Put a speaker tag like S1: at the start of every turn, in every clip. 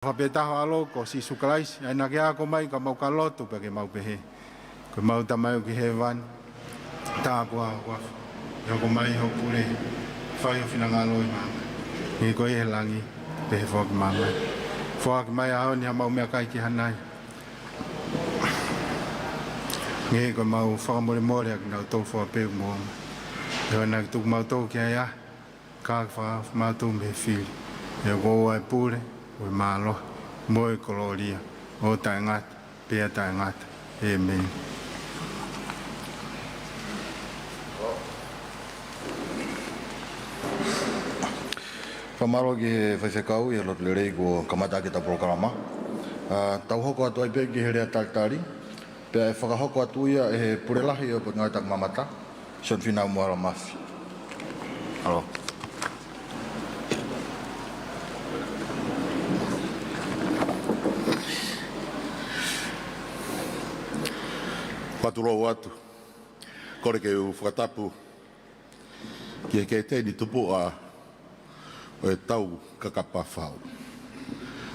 S1: Whapetaho alo ko si sukalais, ai na kia ko mai ka mau ka lotu pe ke mau pehe. Ko mau ta mai ki he van. Ta ko wa. Yo ko mai ho pule. Fai fina ngalo ma. Ni ko e langi pe fo ki mama. Fo ki mai a ni mau me kai ki hanai. Ni ko mau fo mo le na to fo pe mo. Yo na tu mau to ki ya. Ka fa mau tu me fil. Yo go ai pule. O malo, moi koloria, o taingat, pia taingat, amen.
S2: Whamaro ki whaiwhekau i lot lerei ko kamata ki ta programa. Tau hoko atu ai pe ki herea taktari. Pea e whakahoko atu ia e he purelahi o po ngai tak mamata. Son whina umuara mafi. Alo.
S3: Patulou atu, kore ke u whakatapu ki e kei tēni tupu a o e tau kakapa whau.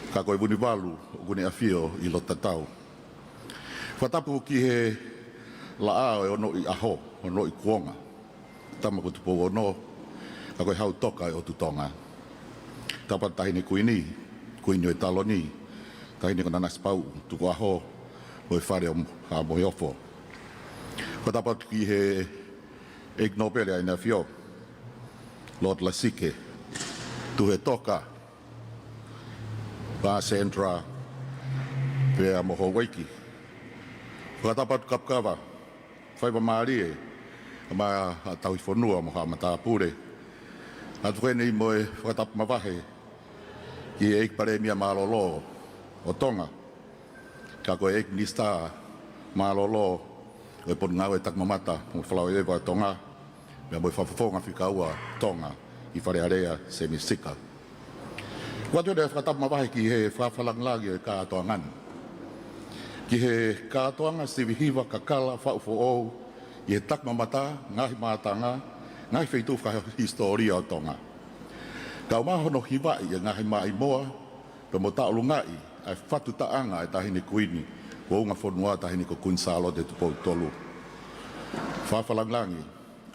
S3: Ka koe wuni walu o kune a whio i lota tau. Whakatapu ki he la a o ono i aho, ono i kuonga. Tama ko tupu o no, ka koe hau toka e o tutonga. Tapa tahine kuini o e talo ni, tahine ko nanas pau, tuku aho, o e whare o ha mohi ofo. Whatapat ki he Ig Nobel ai na whio, Lord Lasike, tu he toka, pa Sandra, pea moho waiki. Whatapat kapkawa, whaiwa maari e, ma tau i whanua moha mata pure. Atu whenei moe whatap mawahe, ki e Ig Paremia Malolo o Tonga, ka koe Ig Nista Malolo, o e ponu ngau e tak mamata, mo whalau e wa Tonga, mea mo e whawhawhonga whikaua Tonga, i wharearea se mi sika. Watu e whakatap mawahe ki he whawhalanglagi o e kātoangan. Ki he kātoanga siwi hiwa kakala whauwho ou, i he tak mamata, ngahi mātanga, ngahi wheitu whakahistoria o Tonga. Kau mahono hiwa i e ngahi mai moa, pe mo taolu ngai, ai whatu taanga e tahine kuini, o unga whanua tahini ko kunsalo te tupou tolu. Whawhalanglangi,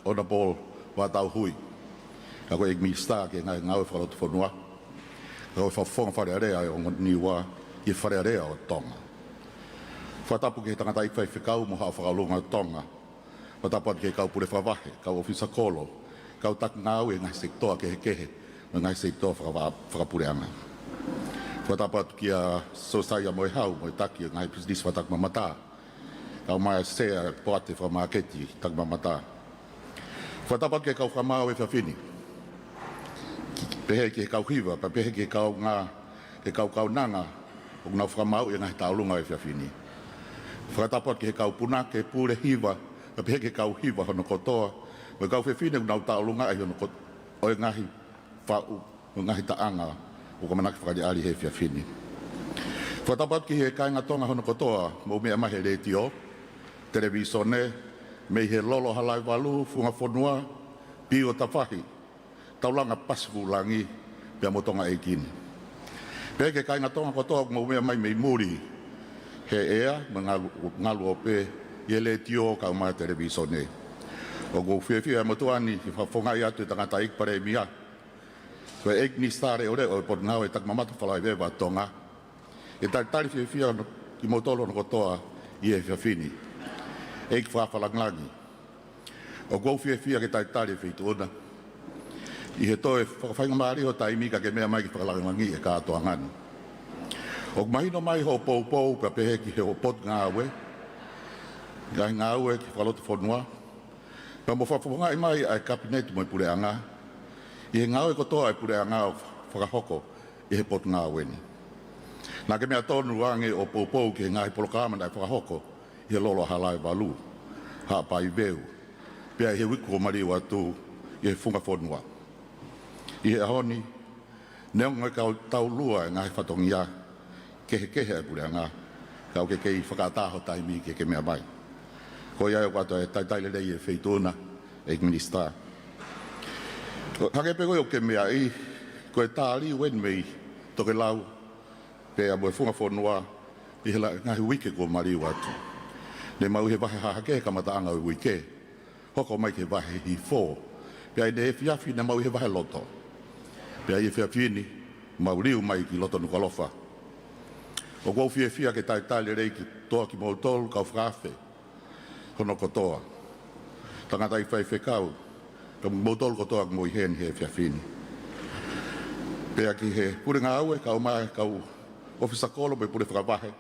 S3: ona bol watau hui. Ka koe ik mi sta ke ngai ngau whalotu whanua. Ka koe whawhonga wharearea o niwa i wharearea o Tonga. Whatapu ke tangata ik whaiwhikau mo haa whakalunga o Tonga. Whatapu ke kau pure whawahe, kau ofisa kolo. Kau tak ngau e ngai sektoa ke he kehe, no ngai sektoa whakapureanga. Whatapat ki a sosaia moe hau, moe taki, ngai pisidis watak mamata. Kau mai sea poate whamaketi, tak mamata. Whatapat ke kau whamau e whawhini. Pehe ke kau hiwa, pa pehe ke kau ngā, ke kau nanga, o ngā whamau e ngai taulunga e whawhini. Whatapat ke kau puna, ke pure hiwa, pa pehe ke kau hiwa hono kotoa, mo kau whawhini o ngā taulunga e hono kotoa, o e ngahi whau, o ngahi taanga, o ka manaki whakari he whiawhini. Whatapat ki he kainga tonga hono kotoa, mo mea mahe retio, televisone, mei he lolo halai walu, funga whanua, pio tawhahi, taulanga pasku langi, pia mo tonga e kini. Pea ke kainga tonga kotoa, mo mea mai mei muri, he ea, ma ngalu ope, i retio ka umai televisone. O go whiawhia mo tuani, i whawhongai atu tangata ik Paremia, koe ek ni stare ore o pot ngau e tak mamata whalai wewa Tonga. E tai tari whiawhia ki motolo no kotoa i e whiawhini. Ek whawhalanglangi. O kou whiawhia ke tai tari whituona. I he toe whakawhainga maari ho taimika ke mea mai ki whakalanglangi e kātoangan. O mahino mai ho pou pra pehe ki he o pot ngāwe. Ngai ngāwe ki whalotu whanua. Pa mo whawhonga i mai ai kapinetu mo i pureanga. I he ngau e kotoa e pure a ngau whakahoko i he potu ngā weni. Nā ke mea tonu rangi o poupou ki he ngāhi polokamana e whakahoko i he lolo halai walu, haa pai veu, pia i he wiku o mariu atu i he whunga whanua. I he ahoni, neonga kau tau lua e ngāhi whatongia, kehe e pure a ngā, kau ke kei whakataho taimi ke mea mai. Ko iai o katoa e taitaile rei e wheituna, e minister. Hake pego o ke mea i, ko e tāli wen mei toke lau Pea mo e funga whanua i hela ngahi wike ko mariu atu. Ne mau he wahe hahake ka mataanga o wike. Hoko mai ke wahe hi fō. Pea i ne e fiafi ne mau he wahe loto. Pea i e fiafini mau riu mai ki loto nukalofa. O kou fia ke tai tali rei ki toa ki mau tolu kau whakawhe. Hono kotoa. Tangata i whai whekau. Ka mau tolu kotoa ki mo i hen he fiafini. Pea ki he puringa aue kau mai kau ofisa kolo me pure whakawahe.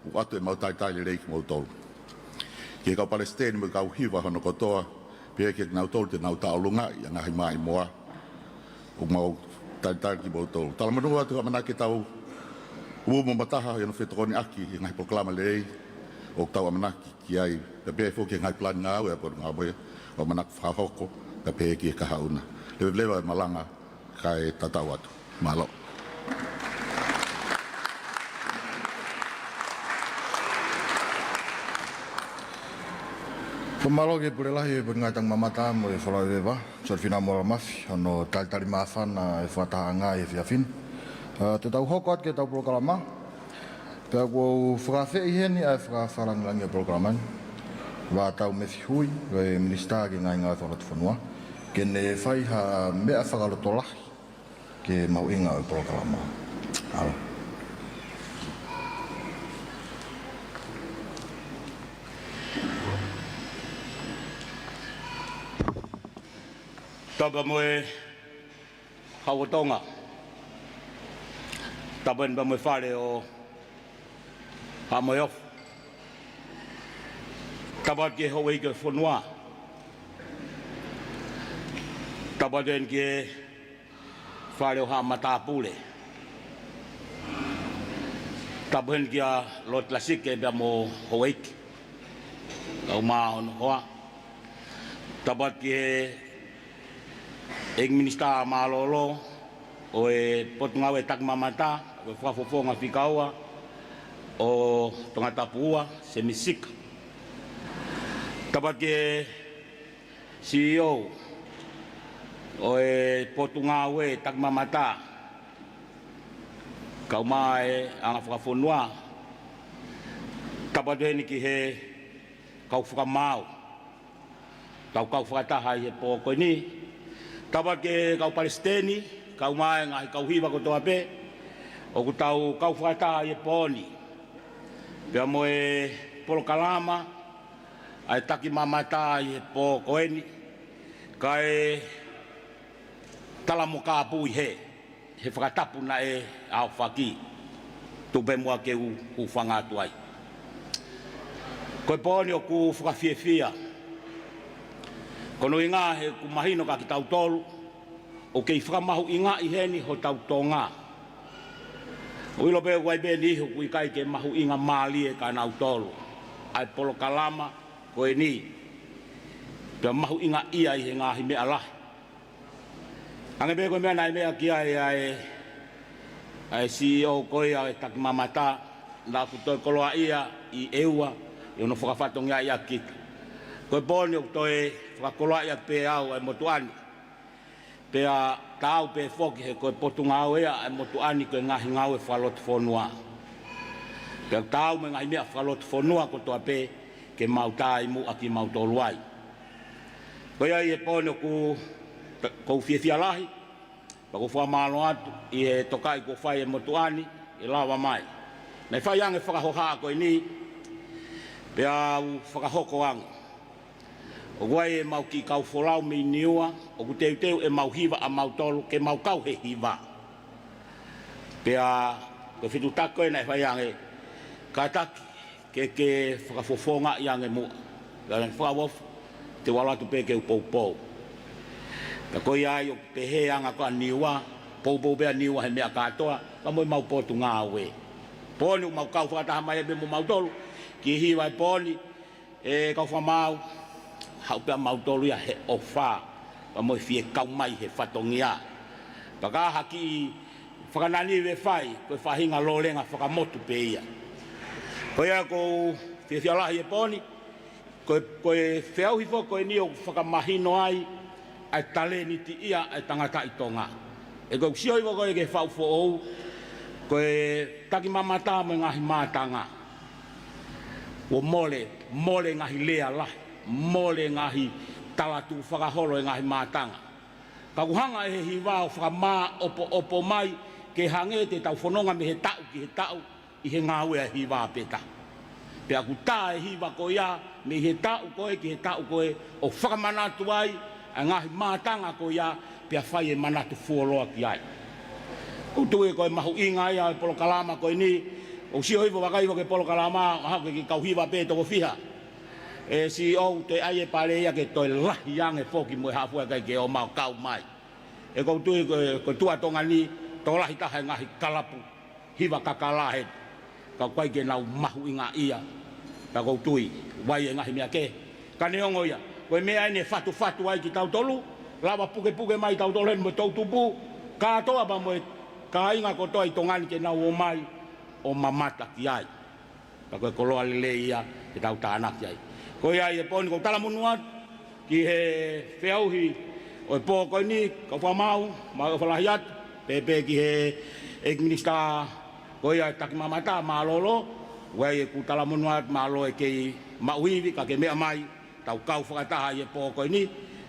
S3: U atu e mau tai tali rei ki mau tolu. Ki kau Palestine me kau hiwa hono kotoa. Pea ki nau tolu te nau taolunga i ngahi mai moa. O mau tai tali ki mau tolu. Tala manua atu ka manake tau Umo mataha no fetokoni aki ngai proklama lei o tau amanaki ki ai te pe fo ki ngai plan ngau e por ngau o manak fahoko te pe ki ka hauna le lewa malanga kai tatawatu malo
S2: Pemalo ke pure lahi e ngai tang mamata mo e fola veva so fina mo mafi no tal mafana e fata nga e fiafin te tau hoko at ke tau programa. Pea kua whakawhi i heni ai whakawharangirangi o programan. Wa tau methi hui, e minista ki ngai ngai whakaratu whanua. Ke ne whai ha mea whakaloto lahi ke mau inga o programa. Alo.
S4: Taba moe hawatonga. Taban ba moe whare o ha moe off. Tabat ke hawa ike whanua. Tabat en ke whare o ha matapule. Taban ke a lot lasike ba mo hawa ike. Kau maa hono hoa. Tabat ke eng minista malolo o e potunga e tak mamata o whafofonga whikaua o tongata pua se misika. Tabat ke CEO o e potunga e tak mamata kau mai anga whafonua. Tabat ni ki he kau whakamau kau whakataha i he pōko ni. Tabat ke kau Palestini, kau mai ngai kau hiwa ko toa pe, o ku tau kau whakataha i pōni. Pea mo e polo kalama, ai taki mamata i pō koeni, kai talamo ka pui he whakatapu na e au whaki, tupe mua ke u whangatu ai. Koe pōni o ku whakawhiawhia, kono inga he ku mahino ka ki tau tolu, o kei whakamahu inga i heni ho tau tonga. O ilo pe wai be ni ku ikai ke mahu inga mali e ka nau tolu. Ai polo kalama ko e ni. Pea mahu inga ia i he ngahi mea lahi. Ange be koe mea nai mea ki ai CEO koe ai tak mamata, nā kutoi koloa ia i eua, i ono whakawhatongia ia kita. Koe pōni o toi whakakoloa ia pe au ai motuani. Pea tau pe whoki he koe potunga au ea ai motuani koe ngahi ngau e whalotu whonua. Pea tau me ngahi mea whalotu whonua ko toa pe ke mau tai mu aki mau toluai. Koe ai e pōni o kou whiawhia lahi, pa ko whamalo atu i he tokai ko whai e motuani i lawa mai. Nei whai ange whakahoha koe ni, pea whakahoko ange. O guai e mau ki kau wholau mi niua, o ku teu e mau hiva a mau tolu, ke mau kau he hiva. Pea, koe whitu tako e nei whai ange, ka taki, ke whakafofonga i ange mua. Pea whakawofu, te walatu pe ke upou. Pea koe ai o pe he anga koa niua, pou bea niua he mea katoa, ka moi mau potu ngā ue. Pōni u mau kau whakataha mai e me mau tolu, ki hiva e pōni, e kau whamau, hau pia mautolu ia he ofa pa moi fie kau mai he whatongia. Pa ka haki whakanani we whai, koe whahinga lolenga whakamotu pe ia. Koe ia kou whiawhialahi e pōni, koe whiauhifo koe ni o whakamahino ai, ai tale ni ti ia ai tangata i tonga. E koe sioivo koe ke whaufo ou, Koe taki mamata mo ngahi mātanga. O mole ngahi lea lahi. Mole ngahi talatu whakaholo e ngahi mātanga. Ka kuhanga e he hiwa o whakamā opo mai ke hange te tau whanonga me he tau ki he tau i he ngāwe a hiwa peta. Pea ku tā e hiwa ko ia me he tau koe ki he tau koe o whakamanatu ai a ngahi mātanga ko ia pea whai e manatu fuoloa ki ai. O tue koe mahu inga ia e polo kalama koe ni o si oivo wakaivo ke polo kalama hake ki kau hiwa pe toko fiha. E si o te ai e pare ia ke toi lahi yang e foki mo e hafua kai ke o mau kau mai. E kou tue koe tua tonga ni tō lahi taha e ngahi kalapu hiwa kakalahe. Kau kai ke nau mahu inga ia. Ta kou tui wai e ngahi mea ke. Ka neongo ia. Koe mea ene fatu ai ki tau tolu. Lawa puke mai tau tolu mo tau tupu. Ka toa pa mo e ka inga ko toi tongani ke nau o mai o mamata ki ai. Ka koe koloa lele ia ke tau tāna ki ai. Koe ai e pōni kou talamunua ki he whiauhi o e pō koe ni kau whamau mai o whalahi atu. Pepe ki he ekminista koe ai taki mamata mālolo. Wai e ku talamunua mālo e kei mauhiwi ka ke mea mai tau kau whakataha i e pō koe ni.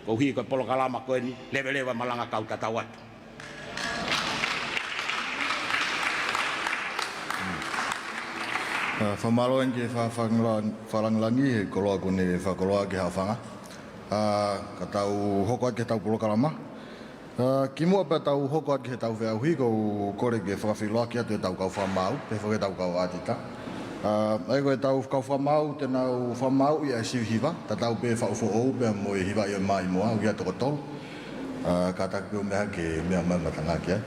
S4: Kou hi koe polo kalama koe ni lewa malanga kau tatau atu.
S2: Whamaloen ke wharangilangi he koloa kone whakoloa ke hawhanga. Ka tau hoko ake tau polo kalama. Ki mua pa tau hoko ake he tau whiauhi kou kore ke whakawhiloa ki atu e tau kau whamau, te whake tau kau ātita. Ai koe tau kau whamau, tenau whamau i a siu hiwa, ta tau pe whauwho ou, pe mo e hiwa i o mai moa, uia toko tolu. Ka taku peo meha ke mea mamatanga ki ai.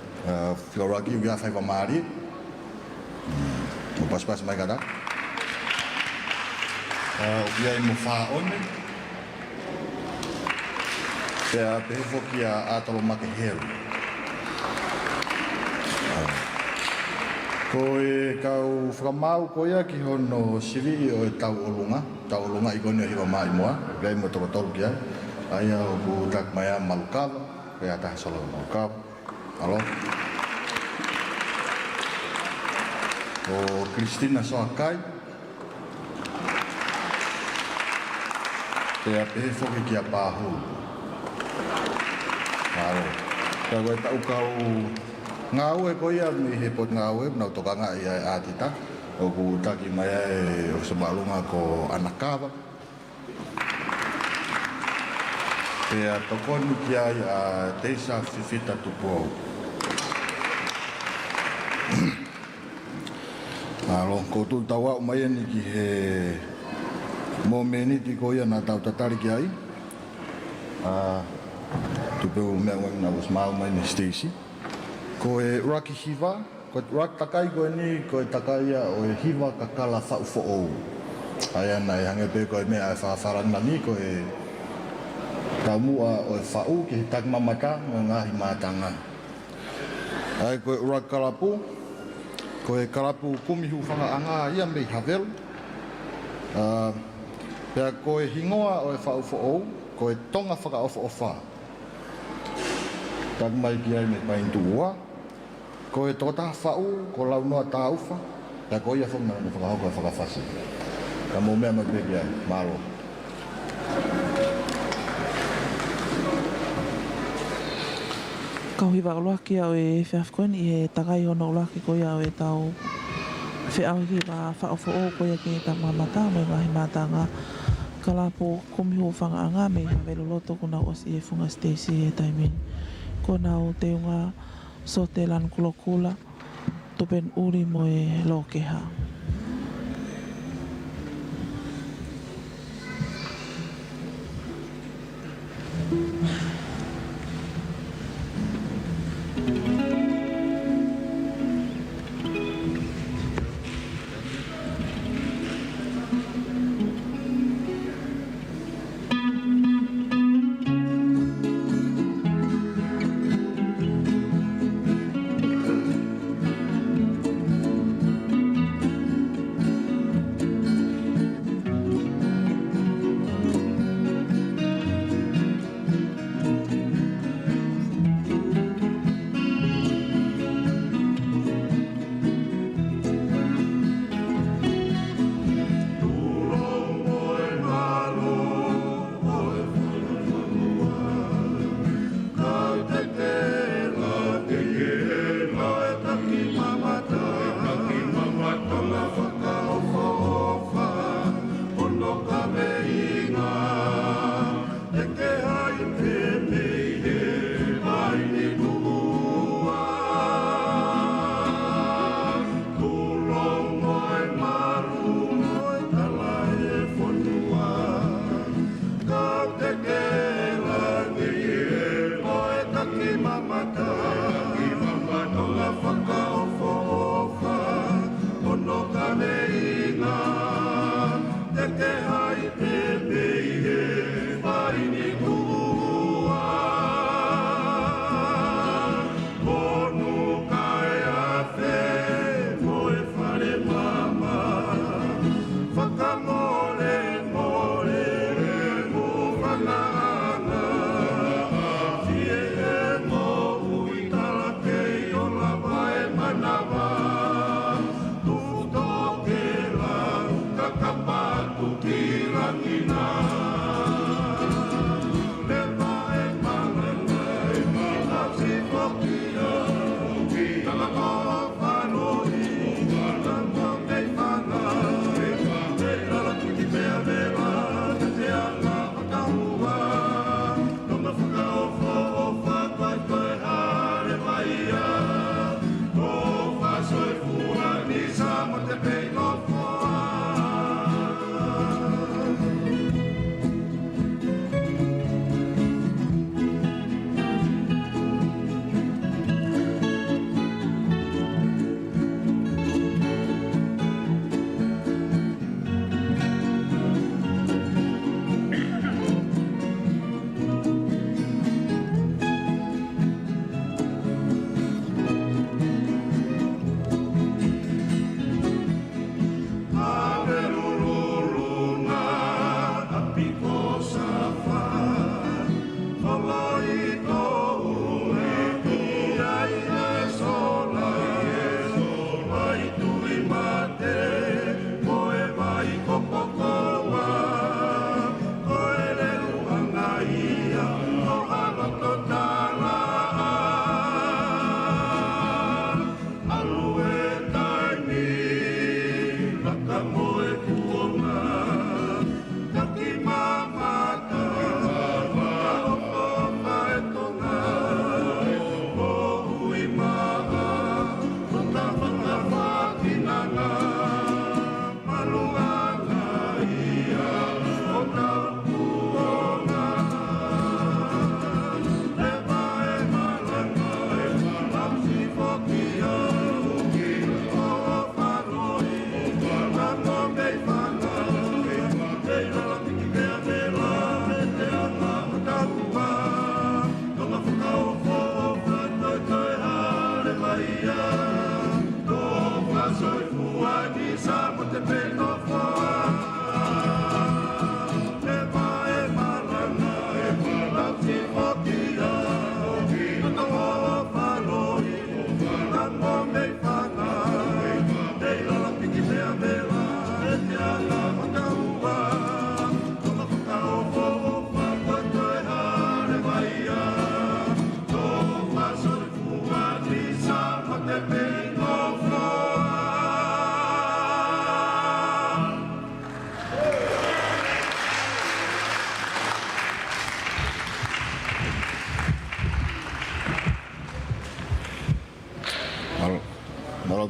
S2: Whiauraki uia whaiwa maari. Mo pas mai kata. Uia i mo whaone. Pea pehefo ki a atalo make heru. Koe kau whakamau koia ki hono sivi o e tau olunga. Tau olunga i kone o hiwa mai moa. Gai mo toko tolu ki ai. Aia o ku tak maya Malukawa. Pea taha solo Malukawa. Alo. O Kristina Soakai. Pea pehefo ki a Pāhu. Alo. Ka koe tau kau ngāue koia mi he pot ngāue, nau tokanga i ai ātita. O ku taki mai e o samalunga ko Anakawa. Pea tokonu ki ai a Teisa Fifita Tupuau. Alo, koutou tawa o mai ani ki he momeniti koia na tau tatari ki ai. Tupeu mea wang na was mau mai ni Stacey. Ko e raki hiwa, ko e rak takai koe ni, ko e takai o e hiwa kakala whauwho ou. Ai ana e hange pe koe mea e whawharanga ni, ko e taumua o e whau ki he takmamata o ngahi mātanga. Ai ko e rak karapu, ko e karapu kumihu whanga anga ia mei havelu. Pea ko e hingoa o e whauwho ou, ko e tonga whakaofo o wha. Tak mai ki ai me paintu ua. Ko e tōtaha whau, ko launoa tā uwha. Pea ko ia whunga na whakahoko e whakawhasi. Ka mō mea mai peki ai, mālo.
S5: Kau hiwa oloaki au e whiawhkoen i he takai hono oloaki ko ia au e tau whiauhi wa whaofo o ko ia ki ta mamata me ngahi mātanga kalapo kumiho whangaanga me hawelo loto ko nau as i e whunga Stacey e taimini. Ko nau te unga so te lan kulokula tupen uri mo e lokeha.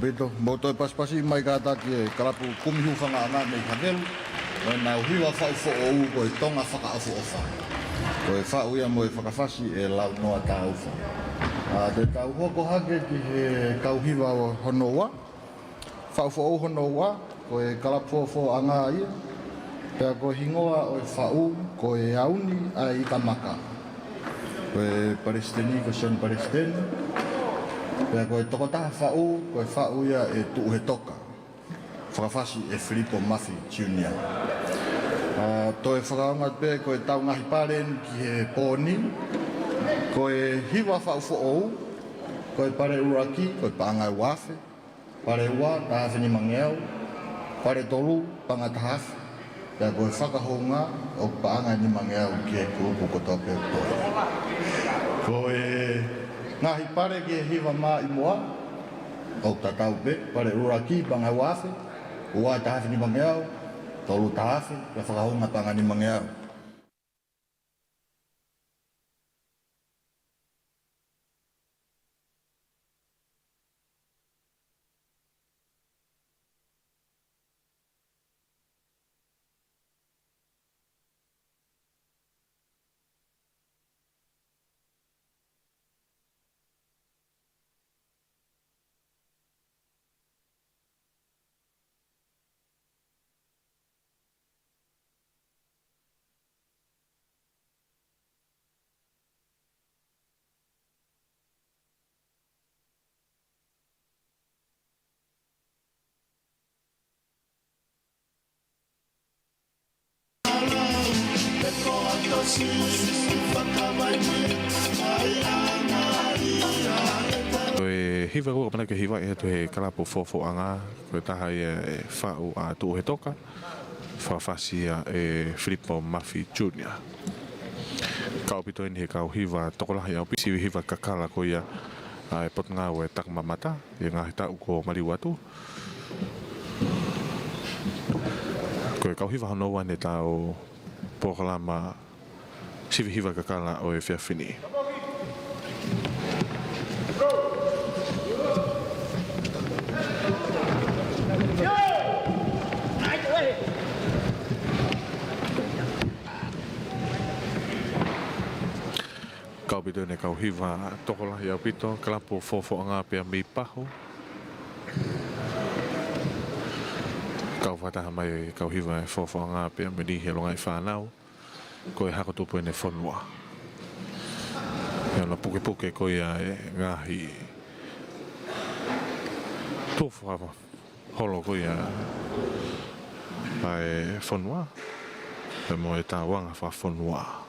S2: pito. Mo toi paspasi mai ka taki e kalapu kumihu whanga anga mei hangelu. Mai nau hiwa whau fo o u ko e tonga whaka afu ofa. Ko e whau ia mo e whakawhasi e lau noa tā ufa. Te tau hoko hake ki he kauhiwa o honoa. Whau fo o honoa ko e kalapu fo anga ia. Pea ko hingoa o e whau ko e auni a i ka maka. Ko e Palestini ko Sean Palestini. Pea ko e tokotaha whau, ko e whau ia e tuu he toka. Whakawhasi e Filippo Murphy Jr. To e whakaonga pe ko e tau ngahi paren ki he pōni. Ko e hiwa whau who'ou. Ko e pare uraki, ko e paangai wafe. Pare ua, tahawhi ni mangeau. Pare tolu, panga tahawhi. Pea ko e whakahonga o paangai ni mangeau ki he kurupu ko tope pōni. Ko e ngahi pare ki e hiwa mā i moa, o tatau pe, pare uraki, panga wafe, ua tahawhi ni mangeau, tolu tahawhi, pea whakahonga panga ni mangeau.
S6: E hiwa ko pana ke hiwa e to he kalapo fofo anga ko taha e whau a tu he toka whawhasia e Filippo Murphy Jr. Kau pito ni he kau hiwa tokolahi au pisi hiwa kakala ko ia e pot ngā o e takmamata e ngā he tau ko maliwatu ko e kau hiwa hanoa ne tau pokalama sivi hiwa kakala o e whiawhini. Kau pito ne kau hiwa tokolahi au pito kalapo fofo anga pia mi paho. Kau whataha mai kau hiwa e fofo anga pia mi ni he longa i whanau. Ko e hako tupu e ne whanua. E ona puke puke ko ia e ngahi. Tofu hawa holo ko ia ai whanua. E mo e tā wanga wha whanua.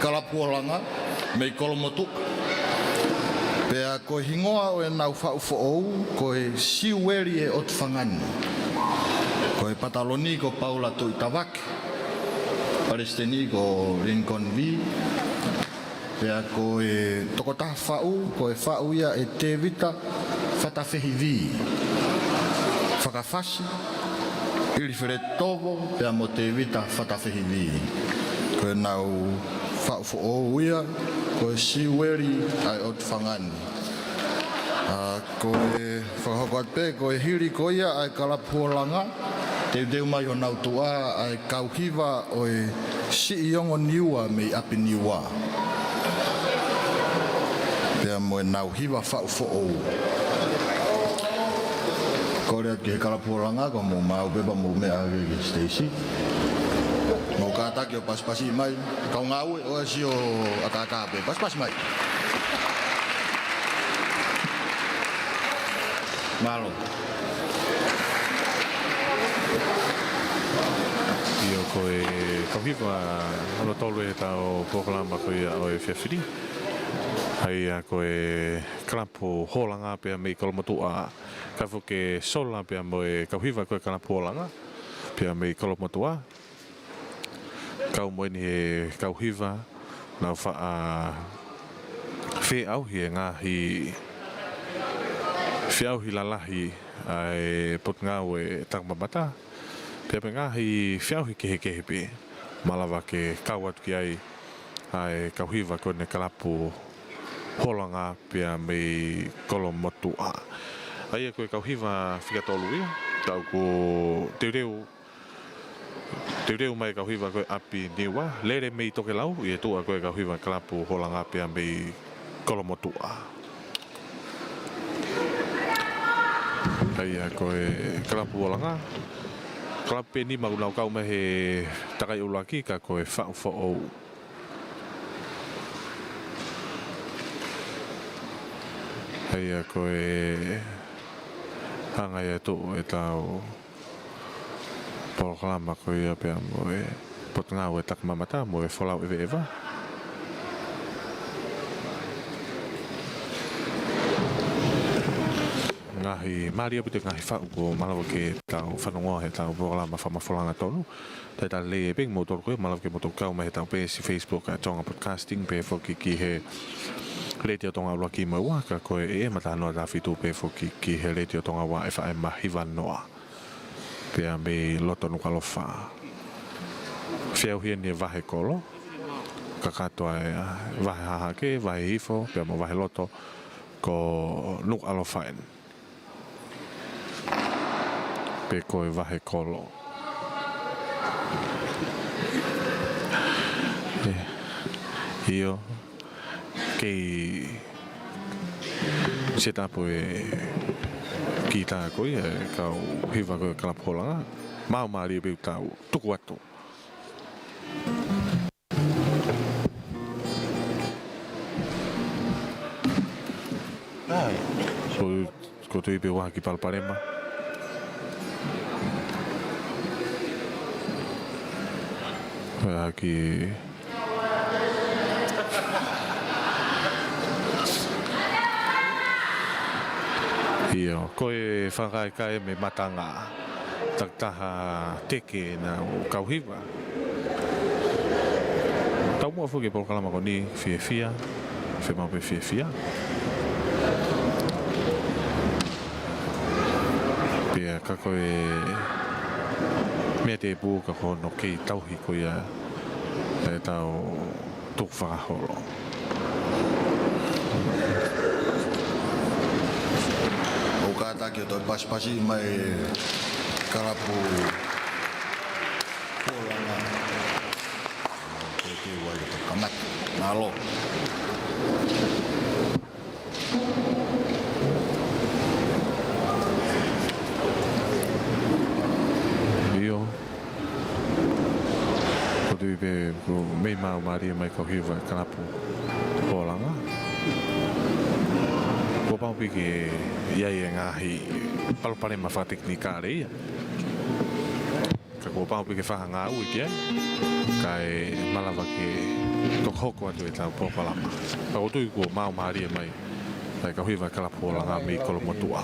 S2: kalapuolanga me kolomotu. Pea ko hingoa o e nau whauwhoou ko e siweri e otwhangani. Ko e Pataloni ko Paula Tuitawake. Palestini ko Lincoln V. Pea ko e tokotaha whau, ko e whau ia e te vita whatawhehi vi. Whakawhasi, iriwhere tovo, pea mo te vita whatawhehi vi. Ko e nau whauwhoou ia, ko e siweri ai o Whangani. Ko e whakahokoat pe, ko e hiri ko ia ai kalapuolanga, te deu mai o nau tua ai kauhiwa o e si iongo niua mei api niua. Pea mo e nau hiwa whauwhoou. Ko rea ki he kalapuolanga, ko mo mau pepa mo mea ki Stacey. Mo kātaki o paspasi mai, kau ngāue o e si o akākāpe, paspasi mai. Malo.
S6: Io koe kauhiwa ano tolu e tau pokalama koe o e whiawhiri. Hai a koe kalapu holanga pia mei kolomotua. Ka fuke sola pia mo e kauhiwa koe kalapu holanga pia mei kolomotua. Kau moeni he kauhiwa nau wha whi au hi e ngahi whi au hi lalahi ai pot ngau e takmamata. Pia pe ngahi whi au hi kehe pe malawa ke kau atu ki ai kauhiwa koe ne kalapu holanga pia mei kolomotua. Ai koe kauhiwa whikatolu ia, tau ko te reu mai kauhiwa koe api niwa, lere mei toke lau, i e tua koe kauhiwa kalapu holanga pia mei kolomotua. Ai koe kalapu holanga, kalapu ni maunau kau me he takai ulaki ka koe whauwhoou. Ai koe hangai atu e tau proklama koe ia pia mo e potngau e takmamata mo e wholau ewe ewa. Ngahi maari apite ngahi whau ko malawa ke tau whanongoa he tau proklama whamawholanga tonu. Tai ta le e ping motor koe malawa ke motor kau me he tau pēsi Facebook a tonga podcasting pe whoki ki he Retio tonga ua ki maua, ka koe e mata noa ta whitu pe whoki ki he retio tonga wa e whae mahiwa noa. Pea me loto nuka lofa. Whiau hia ni vahe kolo. Ka katoa e vahe hahake, vahe hifo, pea mo vahe loto ko nuka lofa en. Pe koe vahe kolo. Hio. Kei seta poe ki tā koe kau hiwa koe kalapolanga mau maari e tau tuku atu. So ko tui pe waha ki Palparema. Ki Io, koe whakai kai me matanga taktaha teke na o kauhiwa. Tau mua fuke por kalama ko ni fia, mau pe fia. Pea ka koe mea te pū ka kono kei tauhi ko ia e tau tuk whakaholo.
S2: Kātaki o toi paspasi mai karapu polanga. Te wai o kamat nalo.
S6: Io. Ko tui pe mei mau maari mai kauhiwa karapu polanga. Ko pampi ke iai e ngahi Palparema whateknika reia. Ka o pa pe ke fa nga u ke kai malava ke to hoko atu e tau pokalama pa o tu ko mau mari mai tai ka hui va kala pola nga mi kolo motua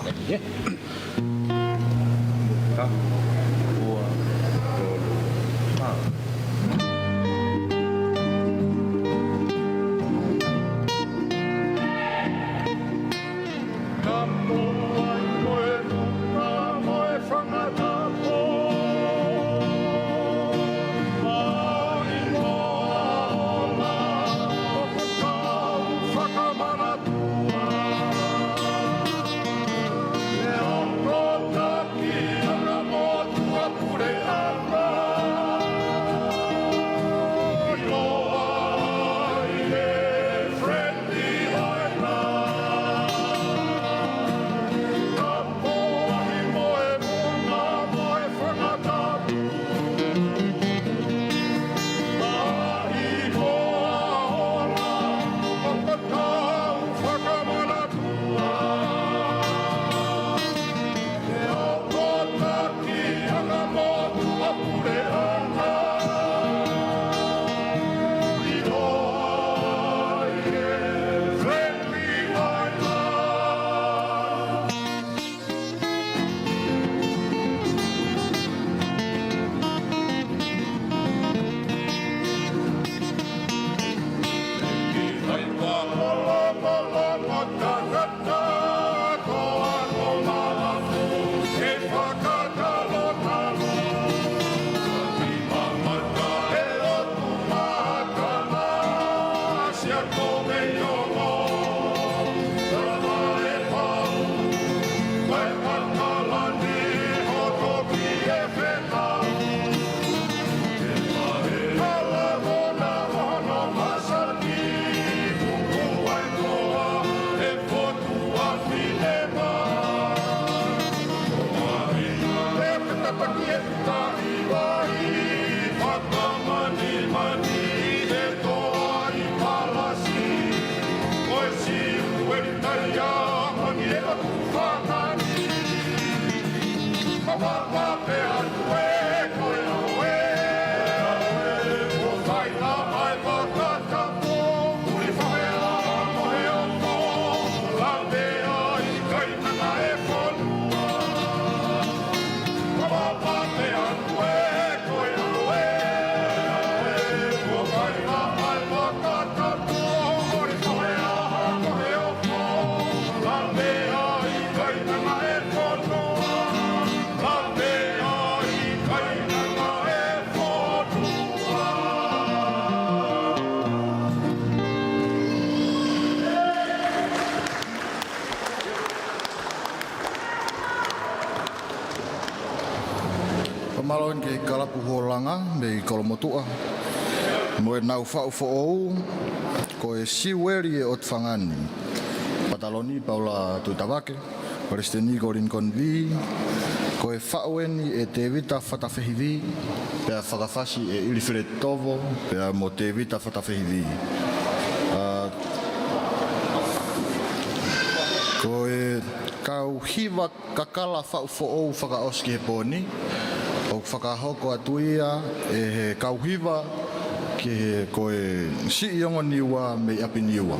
S2: Pamaloin ke kalapu holanga me kolomotua. Mo e nau fa'u fo'ou ko e siweri e ot fangani. Pataloni Paula Tuitavake, Palestini Gorin Convi, ko e fa'ueni e te vita fatafehivi, pea whakawhasi e ilifere tovo, pea mo te vita fatafehivi. Ko e kau hiwa kakala fa'u fo'ou whakaoski he pōni, o whakahoko atuia e he kauhiwa ki he koe siiongo niwa me api niwa.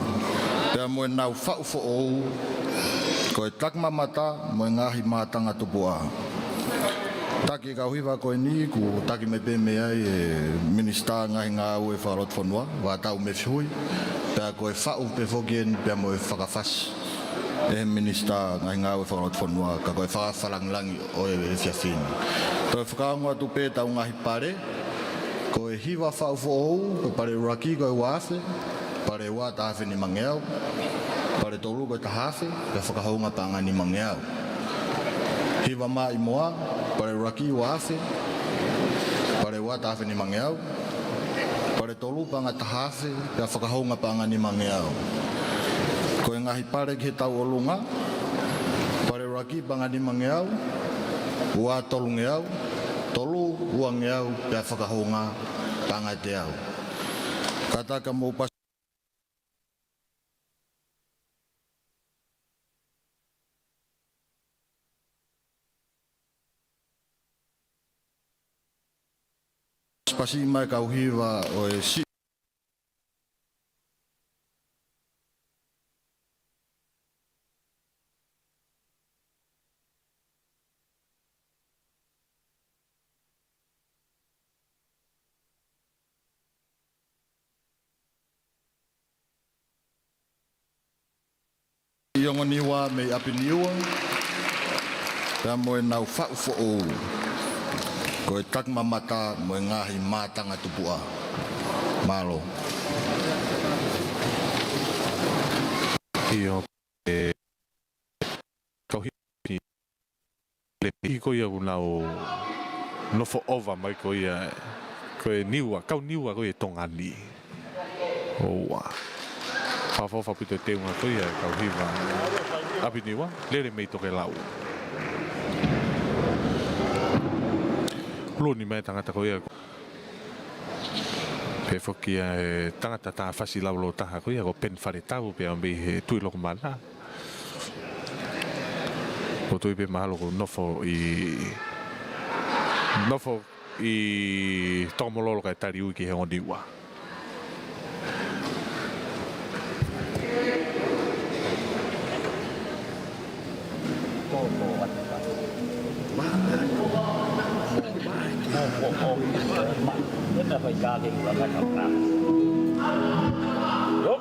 S2: Pea moe nau whau fo'ou koe takmamata moe ngahi mātanga tupua. Taki kauhiwa koe ni ku taki me pēme ai e minista ngahi ngā ue wharot whanua, wā tau me whihui. Pea koe whau pe whokien pea moe whakawhasi. E minista ngai ngā ue whakarot whanua, ka koe whakawhalanglangi o e whiawhini. Toi whakaonga tu pē tau ngahi pare, ko e hiwa whau who'ou, ko pare uraki ko e wāwhe, pare wā tāwhe ni mangeau, pare tolu ko e tahawhe, ka whakahounga panga ni mangeau. Hiwa mā i moa, pare uraki wāwhe, pare wā tāwhe ni mangeau, pare tolu panga tahawhe, ka whakahounga panga ni mangeau. Ko e ngahi pare ki he tau olunga, pare uraki panga ni mangeau, ua tolu ngeau, tolu ua ngeau pia whakahonga panga te au. Kataka mō pas pasi mai kau hiwa o e si Iongo niwa me api niwa Pea moe nau whau fo o Ko e tak mamata mo e ngahi mātanga tupua Malo
S6: Io kau hi le pi ko ia una o no fo ova mai ko ia ko e niwa kau niwa ko e tongani o wa fa pito te unha ko ia kau hiva api niwa le mei to ke lau luni mai tangata ko ia pe fokia e tangata ta fasi lau taha ko ia ko pen fare tau pe ambi he tui loko mana o tui pe mahalo ko nofo i tomololo kai tari ui ki he oniwa
S4: Nhất là phải gia đình và phải học làm. Đúng.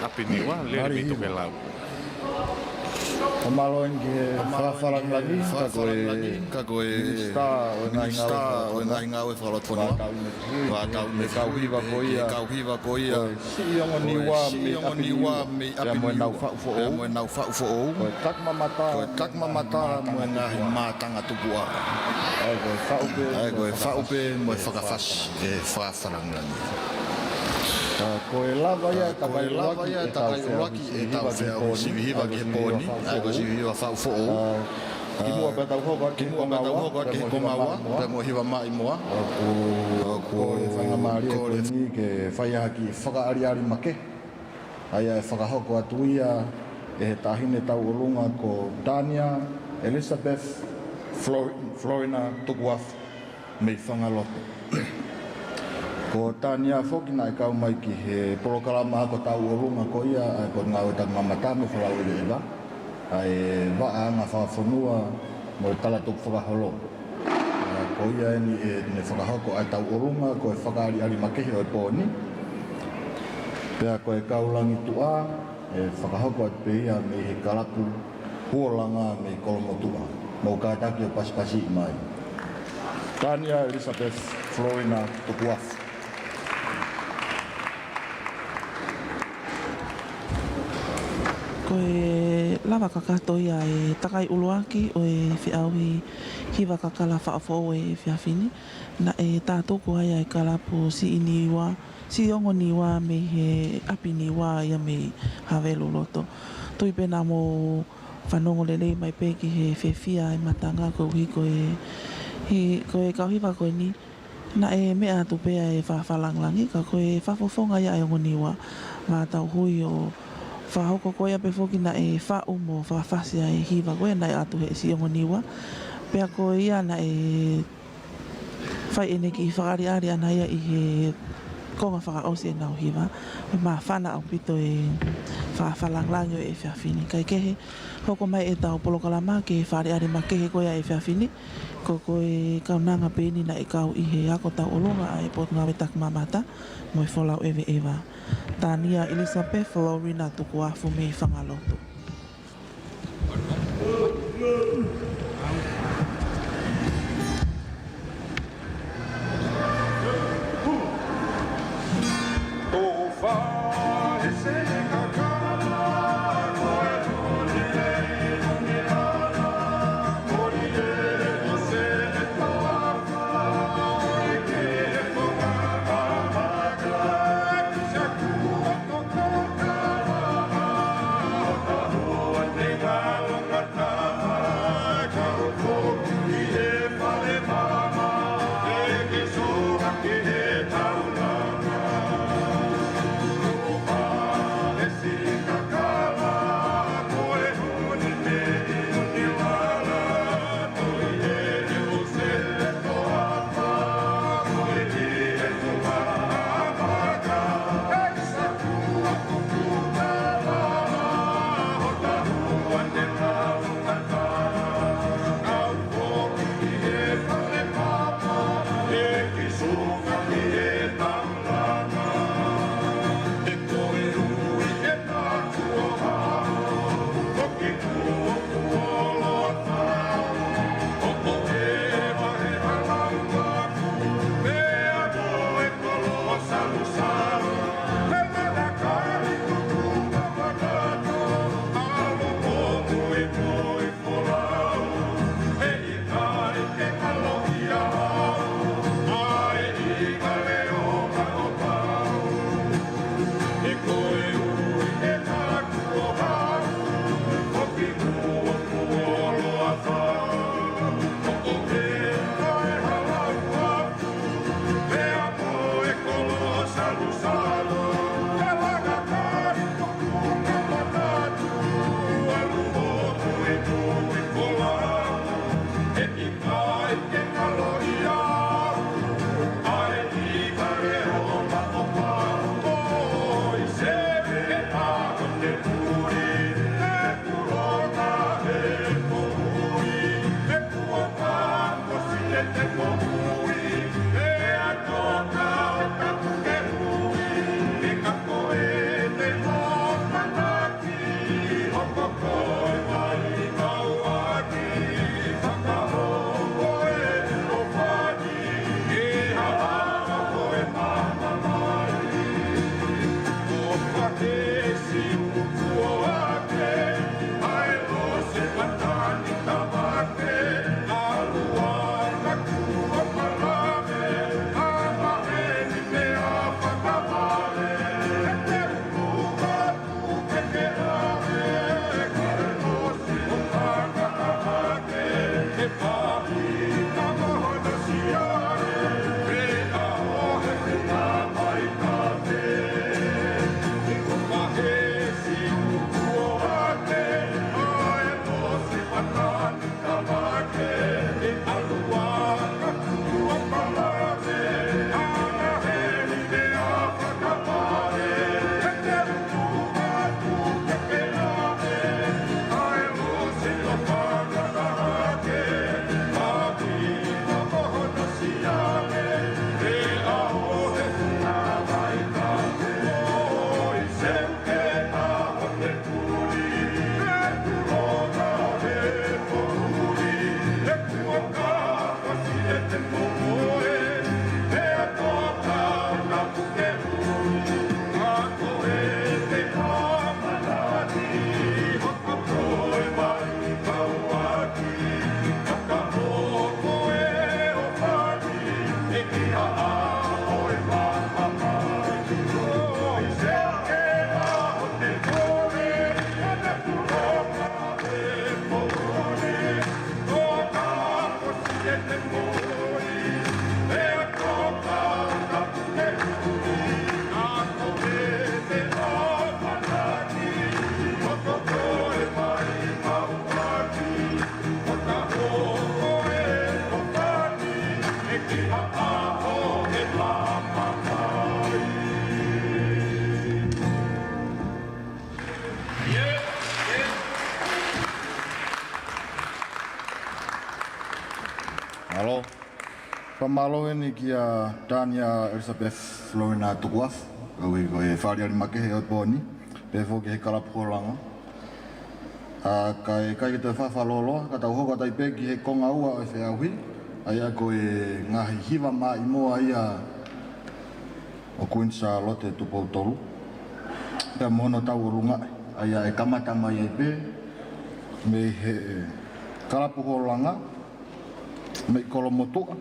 S6: api niwa le
S2: Mari
S6: mi to
S2: hiwa.
S6: ke lau.
S2: Kamalo en ke whawharang lagi, ka koe minista o ngai ngā e wharatona. Wātau me kauhiwa ko ia. Siongo niwa me api niwa. Pea moe nau whauwho ou. Koe tak mamata moe ngahi mātanga tupua. Ai koe whaupe moe whakawhasi e whafarang lagi.
S3: Koe lava ia takai
S2: uraki e tau whea o sivihiwa ki he pōni, ai ko sivihiwa whau who ou.
S3: Kimua pe tau hoka
S2: Ki mua mai tau hoka ki he kongaua, pe mo hiwa mai moa.
S3: Ko e whangamari e koe ni ke whaiaha ki whakaariari make. Aia e whakahoko atu ia e he tahine tau orunga ko Tania, Elizabeth, Florina, Tukuaf, mei whangaloto. Ko Tania whoki nai kau mai ki he porokarama ko tau orunga ko ia ai ko ngā o tanga matame whalau i ewa. Ai waa ngā whawhanua mo tala tuku whakaholo. Ko ia ni e ne whakahoko ai tau orunga ko e whakaari ari makehi o e pōni. Pea ko e kaulangi tua e whakahoko at pe ia me he karapu huolanga me kolomo tua. Mau kātaki o pasipasi i mai. Tania, Elizabeth, Florina, Tukuaf.
S5: Ko e lava kakato ia e takai uluaki o e whiaui hiwa kakala whaafo e whiawhini. Na e tātou ko haia e kalapu si iniwa, si ongo niwa me he api niwa ia me hawelo loto. Tui pena mo whanongo lelei mai pe ki he whewhia e matanga ko ui ko e kauhiwa ko e ni. Na e mea tu pea e whawhalanglangi ka ko e whafofonga ia e ongo niwa. Mā tau hui o whahoko koia pe whoki na e whau mo whawhasia e hiwa koia na e atu he si ongo niwa. Pea ko ia na e whai ene ki i whakariari ana ia i he konga whakaosi e nau hiwa. Mā whana au pito e whawhalanglangi o e whiawhini. Kai kehe hoko mai e tau polokalama ke whariari ma kehe koia e whiawhini. Ko koe kaunanga pēni na e kau i he ako tau olonga a e pot ngawe tak mamata mo e wholau ewe ewa. Tania, Elizabeth, Florina, Tukuafu me whangaloto.
S7: Salud.
S2: Whamalohe ni ki a Tania Elizabeth Florina Tukuaf, awi ko e whareari make he o pōni, pe fōki he karapukolanga. Kai te whawhalolo, ka tau hoko tai peki he konga ua o e whiahui, ai a ko e ngahi hiwa mā i moa ia o Queen Charlotte tupou toru. Pea mohono tau o runga, ai a e kamata mai e pe, me he karapukolanga, me kolomotua.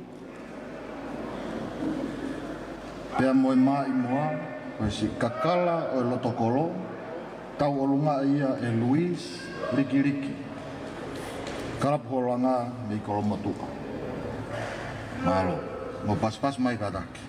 S2: Pea moe mā i moa, o si kakala o lotokolo, tau o lunga ia e Luis Rikiriki. Karapukolanga me kolomotua. Malo, mo pas-pas mai kataki.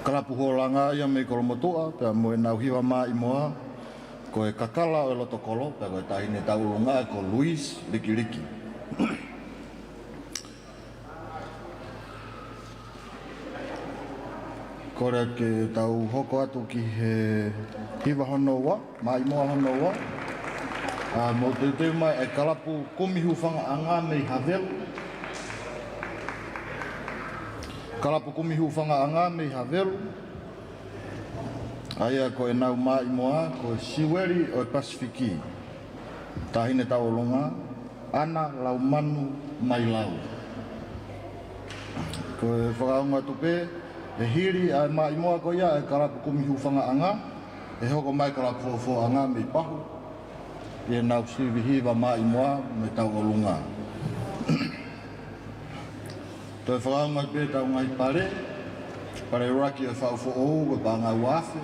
S2: Kalapuholanga ia me kolomotua, pea moe nau hiwa mā i moa, ko e kakala o e lotokolo, pea koe tahine taulunga ko Luis Rikiriki. Kore ke tau hoko atu ki he hiwa honoua, mā i moa honoua, mo te teo mai e kalapu kumihu whanga anga me Havelu, kalapu kumihu whanga anga me Havelu. Aia ko e nau mā i moa, ko e Siweri o e Pasifiki. Tahine taolonga, ana lau manu mai lau. Ko e whakaunga tupe, e hiri a mā i moa ko ia e kalapu kumihu whanga anga, e hoko mai kalapu fōfō anga me pahu. E nau sivihiwa mā i moa me taolonga. Toi whakaunga pe tau ngai pare raki e whau o ko panga wafe,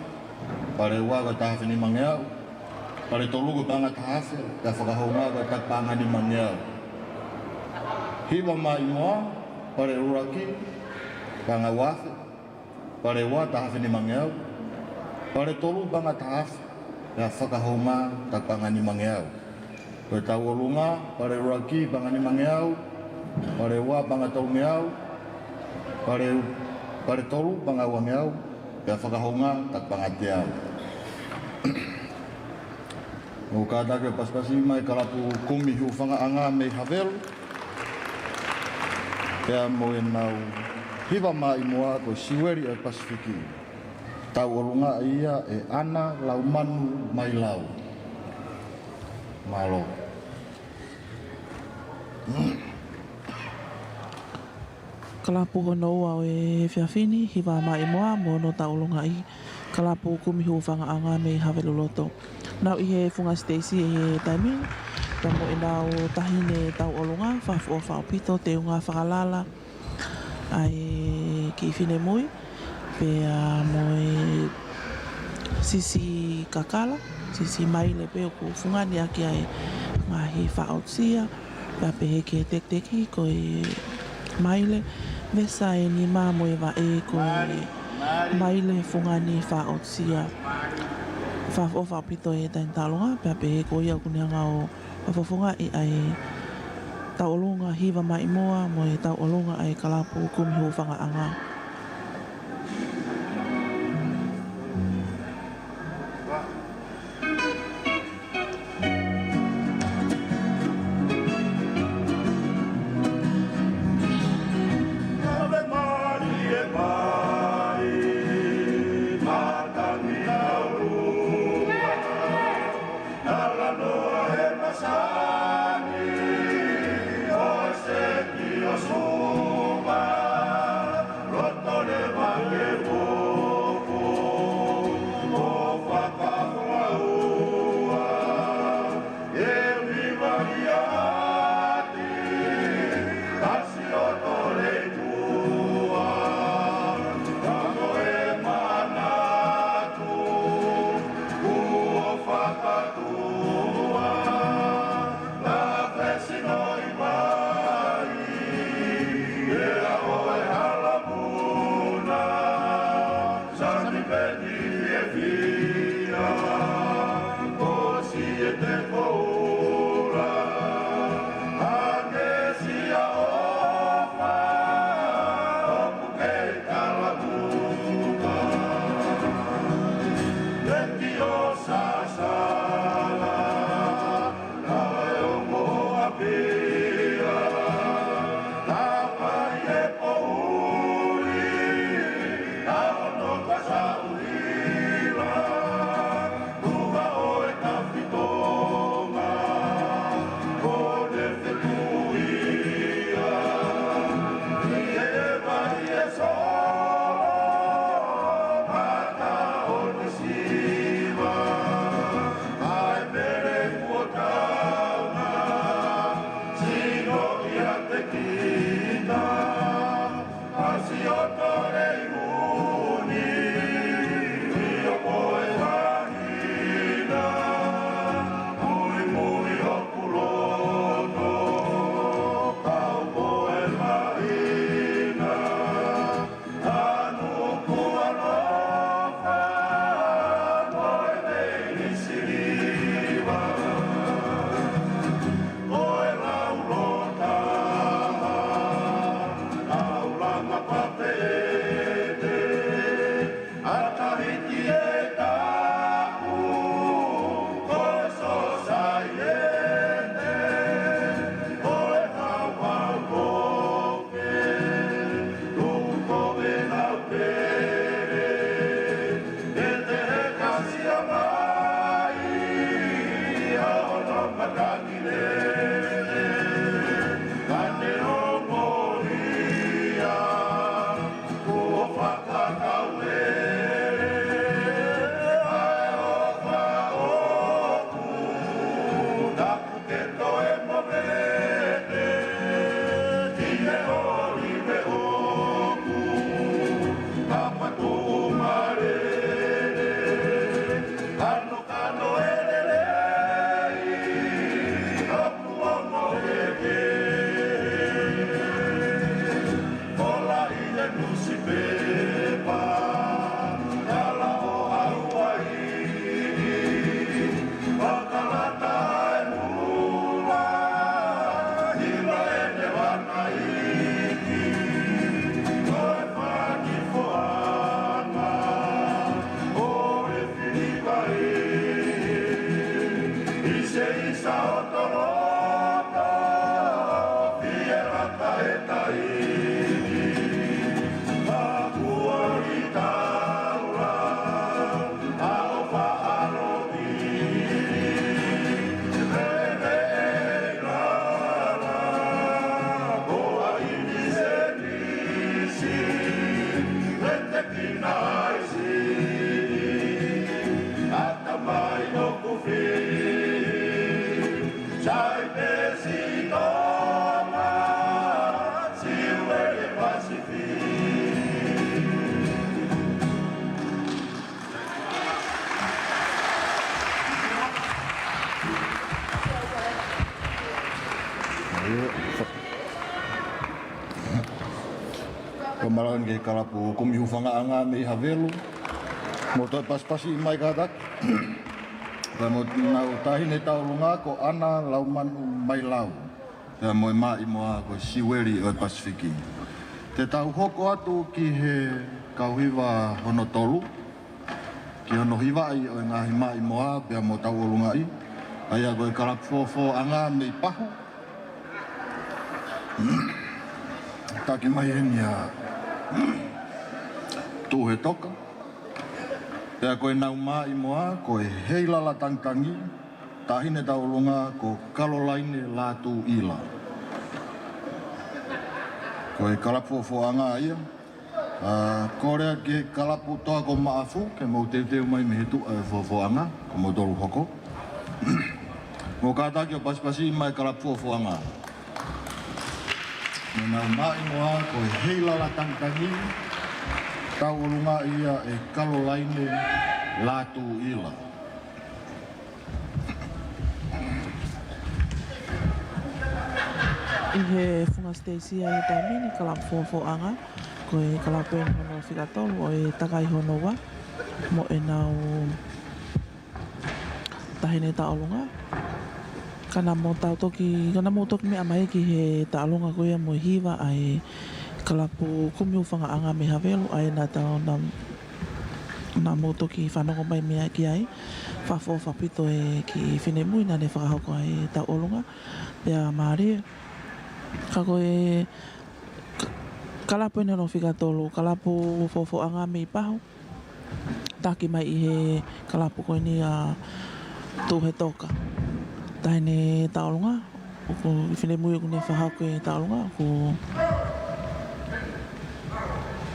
S2: pare ua ko tahafe ni mangeau, pare tolu ko panga tahafe, ka whakahonga ko tak panga ni mangeau. Hiwa mai moa, pare raki, panga wafe, pare ua tahafe ni mangeau, pare tolu panga tahafe, ka whakahonga tak panga ni mangeau. Koe tau olunga, pare uraki, pangani mangeau, pare wā, panga tau meau, pare tolu, panga ua meau, pia whakahonga, tak panga te au. O kātake paspasi mai kalapu kumi hu whangaanga mei Havel, pia mo e nau hiwa mai moa koe siweri ai Pasifiki. Tau olunga ia e ana lau manu mai lau. Malo.
S5: Kalapu hono au e whiawhini, hiwa mai moa, mo no taulunga i. Kalapu kumihu whangaanga me Haveloloto. Nau i he Funga Stacey e taiming, tamo i nau tahine tau olunga, whawhua whawpito, te unga whakalala, ai ki whine mui, pea moi Sisi Kakala, Sisi Maile pe o ku fungani aki ai ngahi whaotsia, pea pehe ke tek-teki ko e Maile, vesa e ni mā moe wa e ko e Maile fungani whaotsia, whawhapito e tain talonga, pea pehe ko ia kuneanga o whawhafunga i ai tauolunga hiwa mai moa, mo e tauolunga ai kalapu kumihu whangaanga.
S7: Rod
S2: Kamaran ke kalapu kumi hufanga anga me havelu. Mo toi paspasi mai katak. Ka mo nau tahine taulunga ko ana lauman mai lau. Ka mo mai moa ko siweri o Pasifiki. Te tau hoko atu ki he kauhiwa hono tolu. Ki hono hiwa ai o ngahi mai moa pia mo tau olunga i. Ai a koe kalapufo anga me pahu. Taki mai henia tu he toka. Pea koe nau mai moa, koe heilala tangtangi, tahine taulunga ko kalolaine lātu ila. Koe kalapufo anga ia. Korea ke kalapu toa ko maafu, ke mau teu mai me he tu fofo anga, ko mau tolu hoko. Mo kātaki o pasipasi mai kalapufo anga. Nau mai moa ko heilala tangtangi, tau olunga ia e kalolaine lātu ila.
S5: I he whunga Stacey ai tamini kalapufo anga, ko e kalapu hono whikatolu o e takai hono wa, mo e nau tahine taolunga. Kana mo toki me amai ki he taolunga koia mo hiwa ai kalapu kumi whanga anga me havelu ai na tau na mo toki whanongo mai mea ki ai whafo whapito e ki whine mui na ne whakahoko ai taolunga pia maari ka koe kalapu ene no whikatolu kalapu fofo anga me pahu taki mai i he kalapu koe ni a tu he toka tahine taolunga ko whine mui ko ne whahako e taolunga ko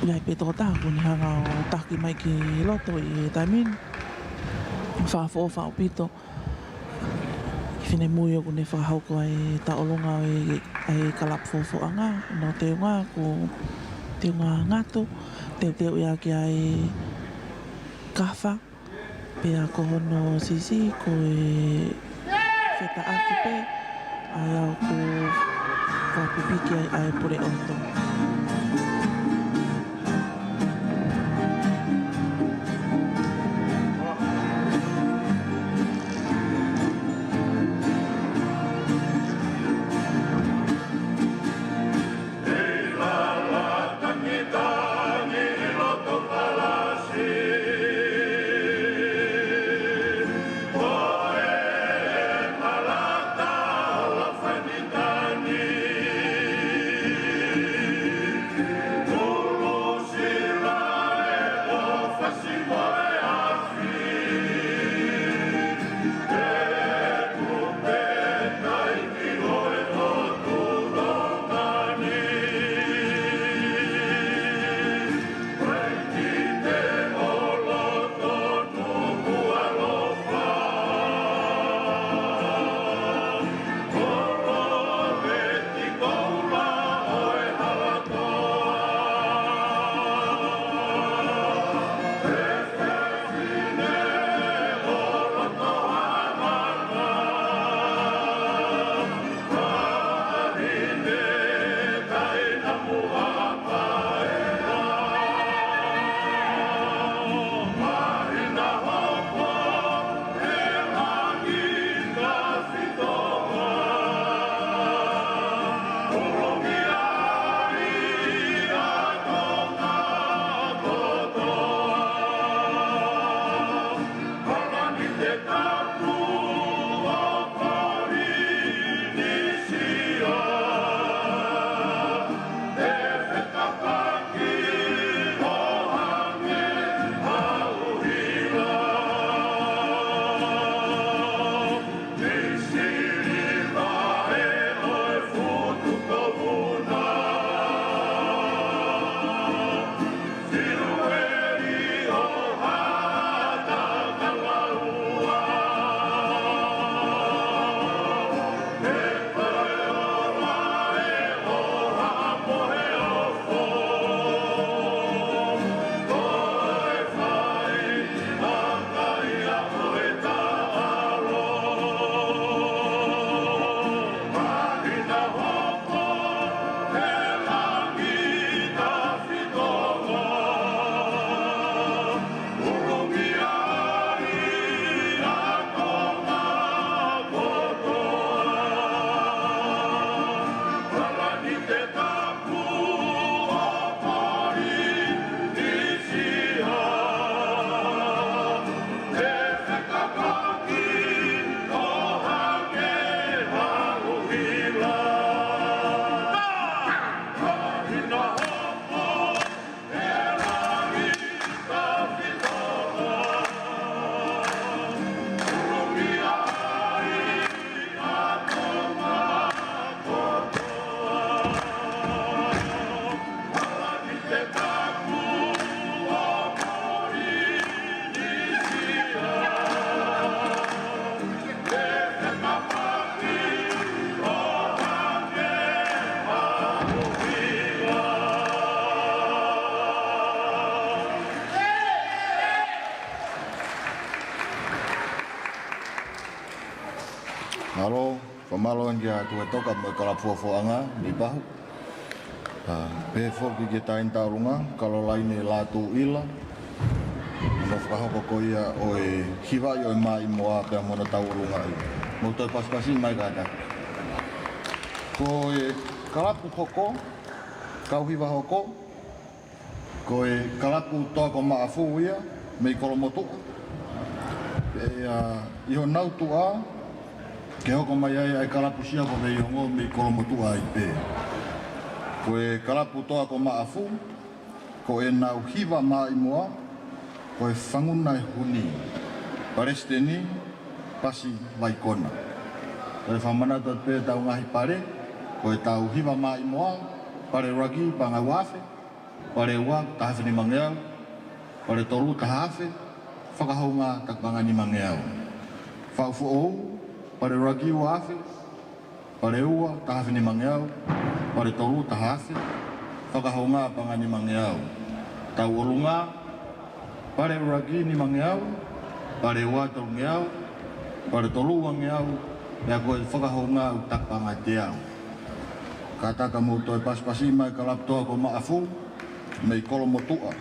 S5: iai pe toko taha ko ni hanga o taki mai ki loto i taimin whafo whaopito whine mui ko ne whahako ai taolunga ai kalapu fofo anga no te unga ko te unga ngato te ia ki ai kafa pea ko hono sisi ko e wheta aki pe ai au ko whapipiki ai pure oto.
S2: malo ngia tu toka mo kala fofoanga ni bahu. Pe foki ke tain taurunga kalau lain la tu ila. Mo whakahoko ko ia o e hiwa i o e mai moa pe mona taurunga i. Mo toi paspasi mai kata. Ko e kalapu hoko, kau hiwa hoko, ko e kalapu toa ko maafu ia, mei kolomotu. Iho nau tua, ke hoko mai ai kalapu sia ko mei hongo mei kolomotu ai pe. Ko e kalapu toa ko maafu, ko e nau hiwa mai moa, ko e whangunai huni, paresteni, pasi laikona. Ko e whamana tot pe tau ngahi pare, ko e tau hiwa mai moa, pare ragi panga wafe, pare ua tahafe ni mangeau, pare tolu tahafe, whakahaunga takpanga ni mangeau. Whaufu ou, pare ragi wafe, pare ua tahafe ni mangeau, pare tolu tahafe, whakahaunga panga ni mangeau. Tau orunga, pare ragi ni mangeau, pare ua tolu ngeau, pare tolu wangeau, pea koe whakahaunga takpanga te au. Kata kamu toi paspasi mai kalaptoa ko maafu, mei kolomotua.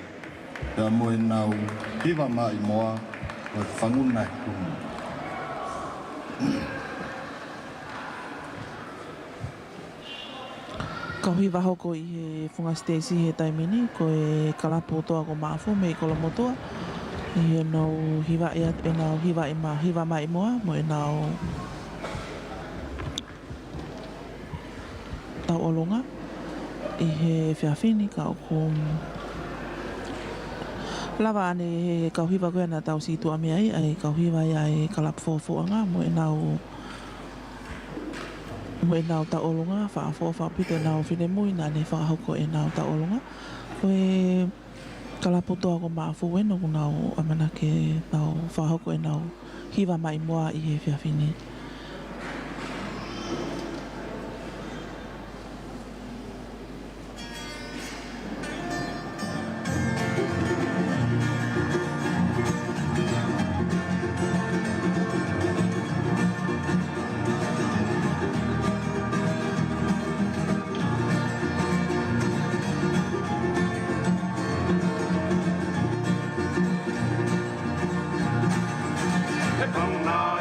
S2: Pea moe nau hiwa mai moa, koe whangunai huni.
S5: Kau hiwa hoko i he whunga Stacey he taimini, ko e kalapu toa ko maafu mei kolomotua. I he nau hiwa e nau hiwa mai moa, mo e nau tau olonga. I he whiawhini kau ko lava ane he kau hiwa koe na tau situ ame ai kau hiwa ia e kalapu fofoanga, mo e nau tau olonga, whaafo whaapito e nau whine mui, nā ne whaahoko e nau tau olonga. Ko e kalapu toa ko maafu e no nau amana ke nau whaahoko e nau hiwa mai moa i he whiawhini.
S7: Come now,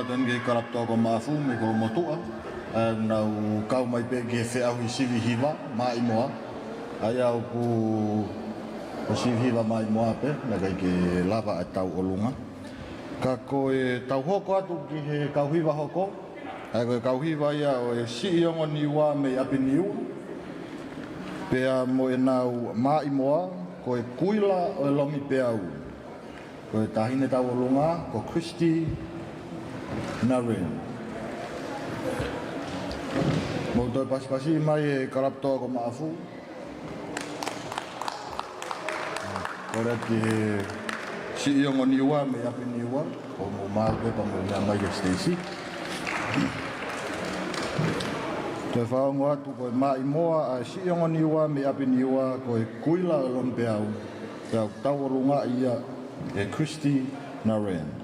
S2: dan ge karap to ko mafu me ko motua na u kau mai pe ge fe au sivi hiva mai moa aya ku o sivi hiva mai moa pe na ge lava atau olunga ka ko e tau hoko atu ki he kau hiva hoko ai ko kau hiva ia o e si ongo ni wa me apiniu pe mo e nau mai moa ko e kuila o e lomi pe au ko e tahine tau olunga ko Christy Naren. Mo toi pasipasi mai e karaptoa ko maafu. Ora ki si iongo niwa me api niwa o mo maafe pa mo ia mai e Stacy. Toi whaongo atu ko e mai moa a si iongo niwa me api niwa ko e kuila o lompe au. Te au tau olunga ia e Christy Naren.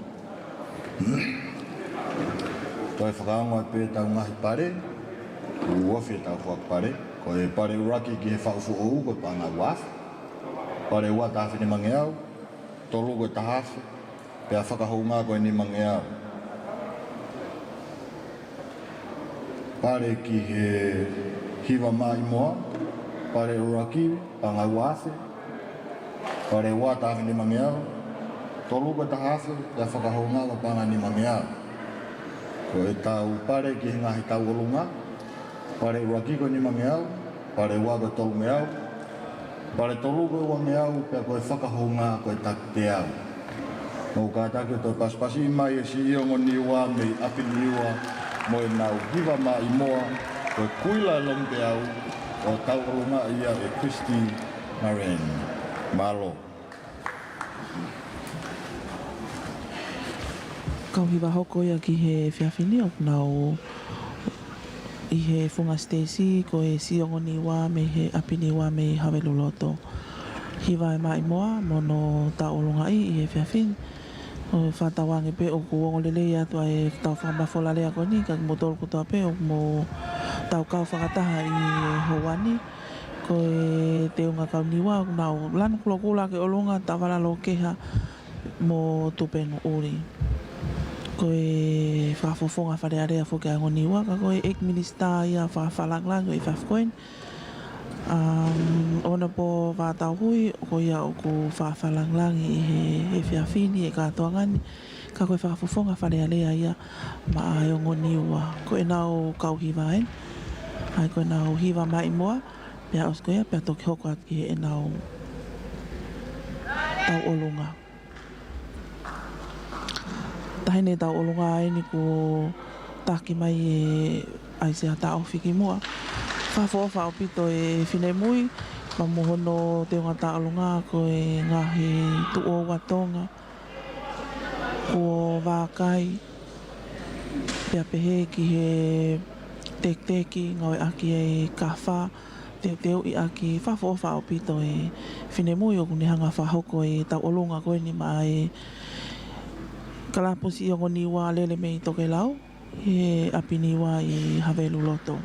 S2: Toi whakaongo pe tau ngahi pare, uofi tau whak pare, ko e pare uraki ki he whaufu ou ko panga waf, pare ua tahafi ni mangeau, tolu ko tahafi, pe a whakahounga ko ni mangeau. Pare ki he hiwa mai moa, pare uraki, panga wafe, pare ua tahafi ni mangeau, tolu ko tahafi, pe a whakahounga ko panga ni mangeau. Ko e tau pare ki ngahi tau olunga, pare uraki ko ni mangeau, pare ua ko tolu meau, pare tolu ko ua meau, pia ko e whakahonga ko e tak te au. Mo ka take to paspasi mai e si iongo ni ua me api ni ua, mo e nau hiva ma i moa, ko e kuila long te au, o tau olunga ia e Christy Naren. Malo.
S5: Kau hiwa hoko ia ki he whiawhini o nau i he whunga Stacy ko e siongo ni wā me he api ni wā me hawelu loto. Hiwa e mai moa mono ta olunga i he whiawhini. O whatawangi pe o kuongo lele ia tua e tau whamawhola lea ko ni ka motol kutoa pe o mo tau kau whakataha i Hawani. Ko e te unga kau ni wā nau lana kulakula ke olunga ta walalo keha mo tupengo uri. Ko e whafofonga wharearea whoke a ngoniwa, ka ko e ek minista ia whawhalanglang o i whafkoen. Ona po whātau hui, ko ia o ku whawhalanglang i he whiawhini e kātoangani. Ka ko e whafofonga wharearea ia ma ai o ngoniwa. Ko e nau kau hiwa e. Ai ko e nau hiwa mai moa, pia osko ia, pia toki hoko at ki e nau tau olunga. Tahine tau olunga ai ni ko taki mai e ai se ata ofiki mua. Whawha o pito e whine mui, ma mohono te unga ta olunga ko e ngahi tu o watonga, ko wākai, pia pehe ki he tek-teki, ngau e aki e kawha, teu i aki whawha o pito e whine mui o kuni hanga whahoko e tau olunga koe ni mai kalapusi o niwa lele mei toke lau, he api niwa i Hawelu Loto.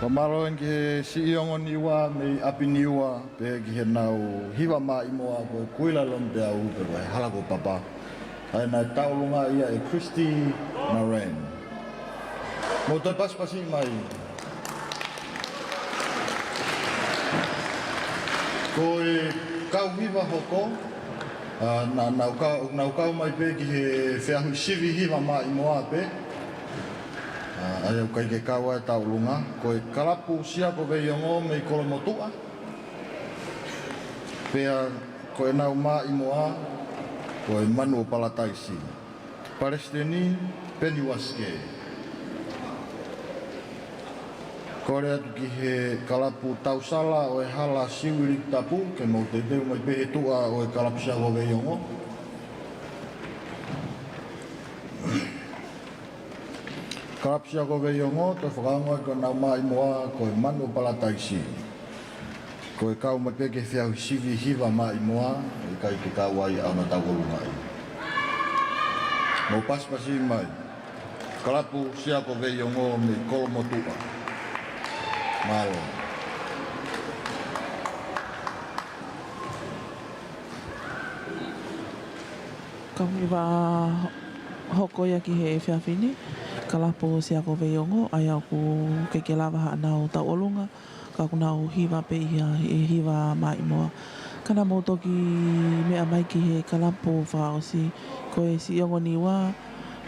S2: Kamaro en ke si iongo niwa me api niwa pe ki he nau hiwa ma imoa ko kuila lompe au pe ko halako papa. Ai na taulunga ia e Christy Maren. Mo te paspasi mai. Ko e kau hiwa hoko na nau kau mai pe ki he whiahu sivi hiwa ma imoa pe. Ai au kai ke kaua e taulunga, ko e kalapu sia ko veiongo me i kolomotua. Pea ko e nau mā imoa, ko e manu o palataisi. Palestini, Penny Waske. Ko rea tu ki he kalapu tausala o e hala siwirik tapu, ke mau te teu mai pehe tua o e kalapu sia ko veiongo. Karapsia ko veiongo, te whakaangoa ko nau mai moa ko e manu palataisi. Ko e kau mai peke whiahu sivi hiwa mai moa, e kai te kau ai au na tawolu mai. Mo paspasi mai, kalapu sia ko veiongo me kolomotua. Malo.
S5: Kami wa hoko ia ki he whiawhini. Kalapo sia ko veiongo, ai au ku ke lawa ha nau tau olunga, ka ku nau hiwa pe ia e hiwa mai moa. Kana mo toki mea mai ki he kalapo whaosi, ko e si iongo niwa,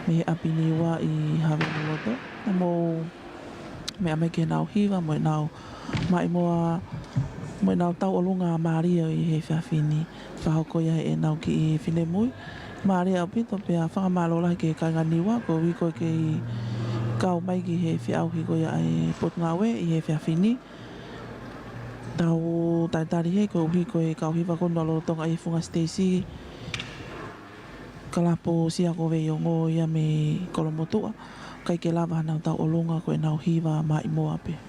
S5: me he api niwa i hawe moloto. Na mo mea mai ki he nau hiwa, mo e nau mai moa, mo e nau tau olunga Maria i he whiawhini. Whahoko ia e nau ki i whine mui. Maria au pito pea whakamalola ke kainga niwa ko wiko ke kau mai ki he whiau ki ko ia e pot ngawe i he whiawhini. Tau taitari he ko wiko e kau hiwa kono tonga i funga Stacy. Kalapo sia ko veiongo ia me kolomotua. Kai ke lava hanau tau olunga ko e nau hiwa mai moa pe.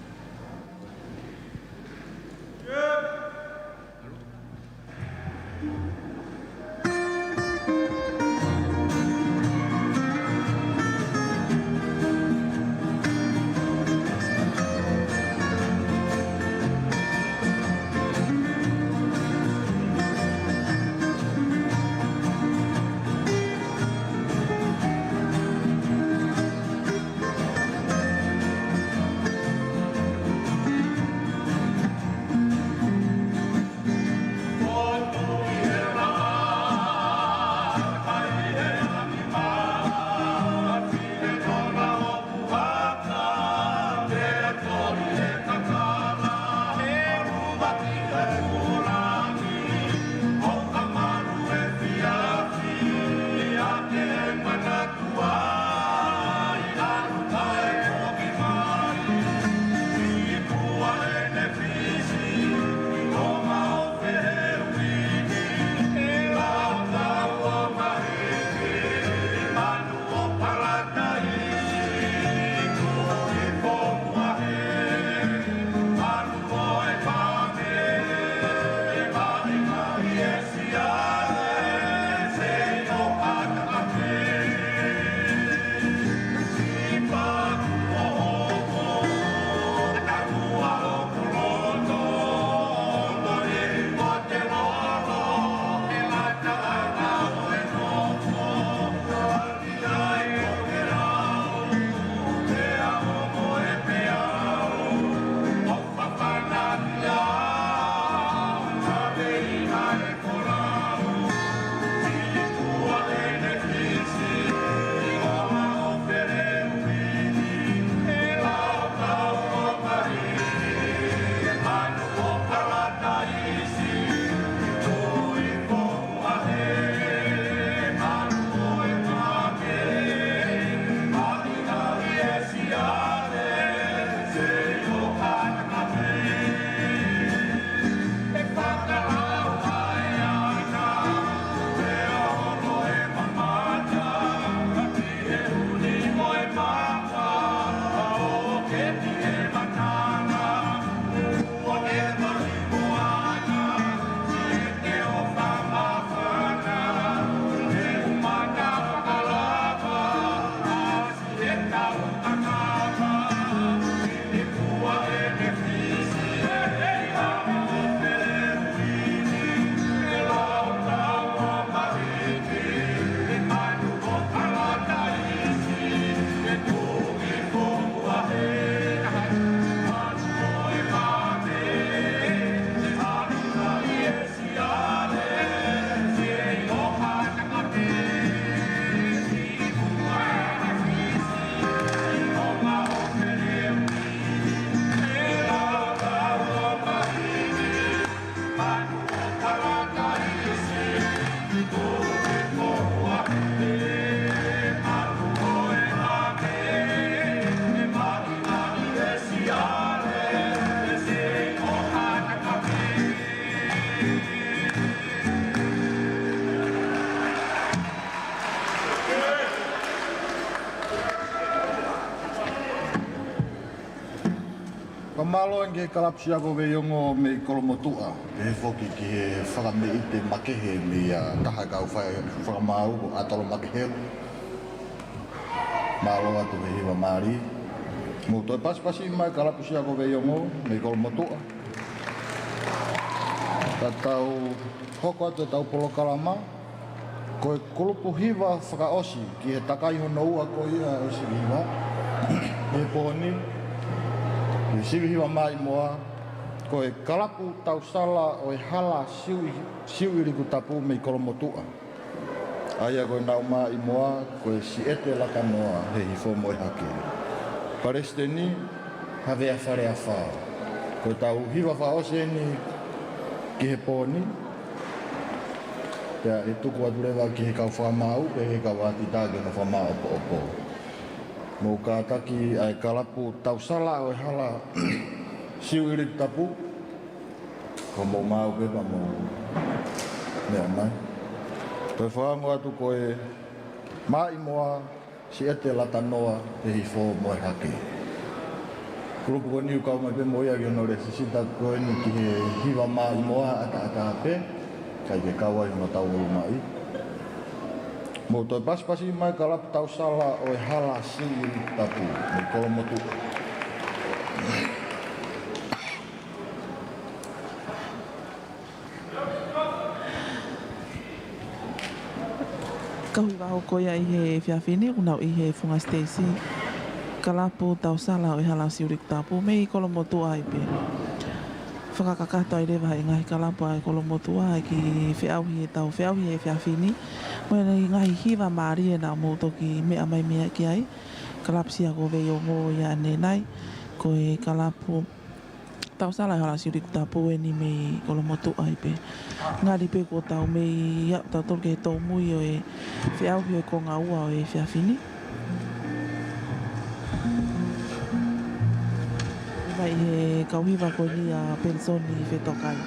S2: Malo ke kalapsia ko ve yongo me kolomotua. He foki ki he whakame i te makehe me taha kau whai whakamau o atolo makehe. Malo atu he hiwa maari. Mo toi paspasi mai kalapsia ko ve yongo me kolomotua. Tatau hoko atu tau polo kalama. Ko e kulupu hiwa whakaosi ki he takai hono ua ko ia o si hiwa. He pōni. He siwi hiwa mai moa. Ko e kalapu tau sala o e hala siwi riku tapu mei kolomotua. Aia koe nau mai moa ko e si ete laka noa he hifo moe hake. Paresteni havea whare a whao. Ko e tau hiwa whaose ni ki he pōni. Pea e tuku atu rewa ki he kau whamau pe he kau ati tāke na whamau opo opo. Mō ka taki ai kalapu tau sala o e hala siu iri tapu. Ko mō mau pepa mō mea mai. Toi whaango atu ko e mai moa si ete lata noa te hifo moe hake. Kurupu ko niu kau mai pe mo ia ki ono re sisita ko e ni ki he hiwa mai moa ata pe. Kai ke kawai no tau ulu mai. Mo toi paspasi mai kalapu tau sala o e hala siu tapu. Me kolomotu.
S5: Kahui waho koia i he whiawhine, unau i he Whunga Stacey. Kalapu tau sala o e hala siu tapu. Mei kolomotu ai pe. Whakakakato ai rewa i ngahi kalapu ai kolomotu ai ki whiauhi e tau whiauhi e whiawhine. Moe nei ngahi hiwa maari e nā mō toki mea mai mea ki ai. Kalapsia ko vei o ngō ia nenai. Ko e kalapu tau sala e hala siu tapu e ni mei kolomotu ai pe. Ngāri pe ko tau mei iau tau tolke he tau mui o e whiauhi o e konga ua o e whiawhine. Mai he kauhiwa ko ni a pensoni whetokai.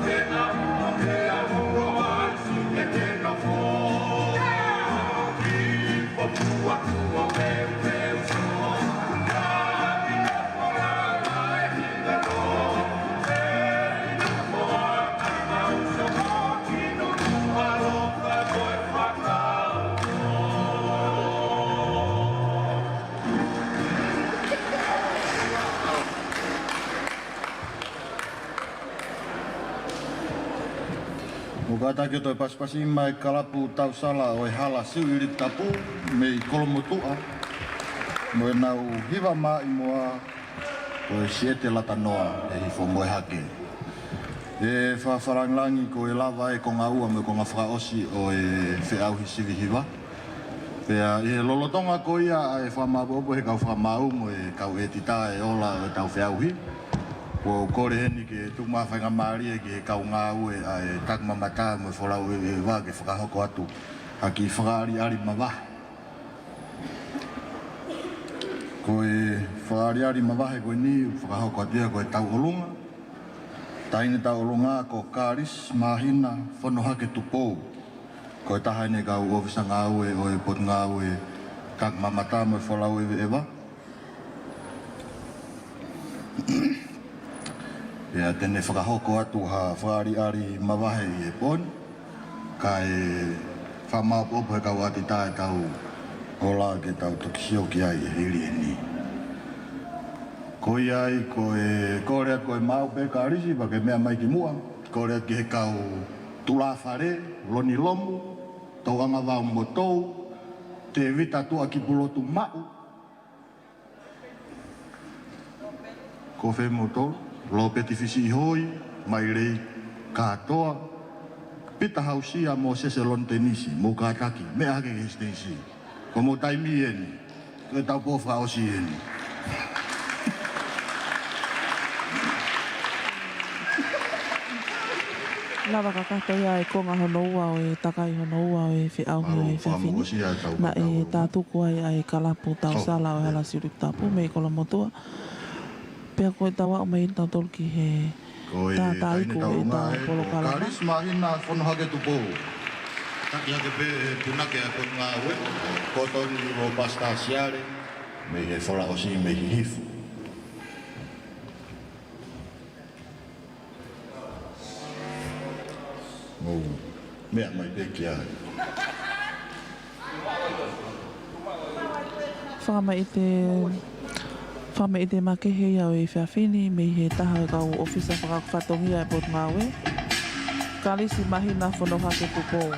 S7: Te amo, te amo, te amo,
S2: Mukata ki toi paspasi mai kalapu tau sala o hala siu iri tapu me i kolomotua. Mo e nau hiva mai moa o e siete lata noa e hifo moe hake. E whawharanglangi ko e lava e ko ngā ua me ko ngā whakaosi o e whiauhi sivi hiva. Pea e lolotonga ko ia e whamabopo he kau whamau mo e kau e tita e ola o e tau whiauhi. Ko kore heni ke tuk mawhainga maari e ki he kau ngā ue a e tak mamata mo e wholau e wā ke whakahoko atu a ki whakaari ari mawahe. Ko e whakaari ari mawahe koe ni whakahoko atu ia ko e tau olunga. Taine tau olunga ko kāris mahina whanohake tupou. Ko e tahaine kau ofisa ngā ue o e pot ngā ue tak mamata mo e wholau e wā. Ia tene whakahoko atu ha whaari ari mawahe i e poni. Ka e whamaupopo he kau ati tae tau ola ke tau tukisio ki ai e hiri e ni. Ko iai ko e kore ko e mau pe ka risi pa ke mea mai ki mua. Kore ki he kau tula whare, loni lomu, tau anga wau motou, te vita tua ki pulotu mau. Ko whe motou. Lo peti fisi hoi, mai rei katoa, pita hausia mo sese lon tenisi, mo kataki, me ake hestesi. Ko mo taimi eni, e tau pofa osi eni.
S5: Lava kakata ia e konga honoua o e takai honoua o e whiauhi o e whiawhini. Na e tātuku ai e kalapu tau sala o e hala siurip tapu me i kolomotua. Pea koe tawa o mai tau tolu ki he tātai ko e tā polo kalama.
S2: Kāris mahina whanohake tupo. Taki hake pe punake a kot ngā ue. Kotoni ro pasta siare. Me he whora osi me hi hifu. Mea mai pe ki ai.
S5: Whama i te makehe au i whiawhini me he taha kau ofisa whakawhatongia e pot ngāwe. Kalisi mahina whanohake tupou.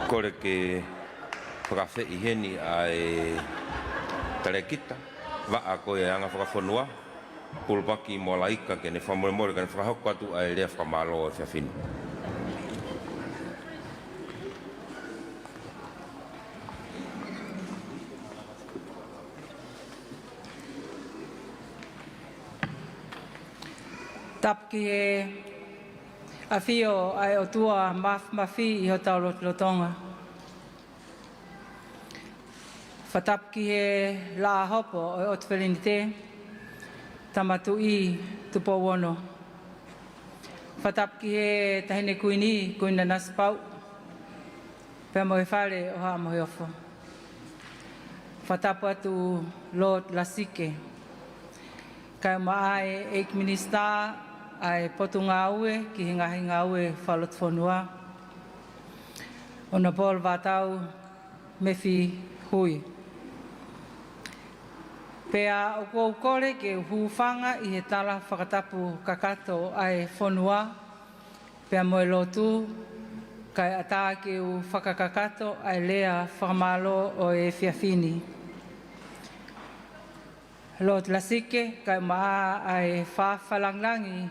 S7: Kore ke whakawhi heni ai tarekita, waa ko e anga whakawhanua, pulpaki mo laika ke ne whamore ka ne whakahoko atu ai rea whakamalo e whiawhini.
S8: Tapki e a whio ai o tua mawhi I ho tau lotonga. Whatapki e la hopo o o tawhelini te, tamatu I tupo wono. Whatapki e tahine kuina naspau, pia mo e whare o haa mohi ofo. Whatapu atu Lord Lasike, kai maae Eik Minister, ai potu ngā ue ki hingahi ngā ue whalot whanua. O na Paul Vatau mewhi hui. Pea o kou kore ke huwhanga I he tala whakatapu kakato ai whanua. Pea moe lotu kai ata ke u whakakakato ai lea whakamalo o e whiawhini. Lord Lasike kai maa ai whawhalanglangi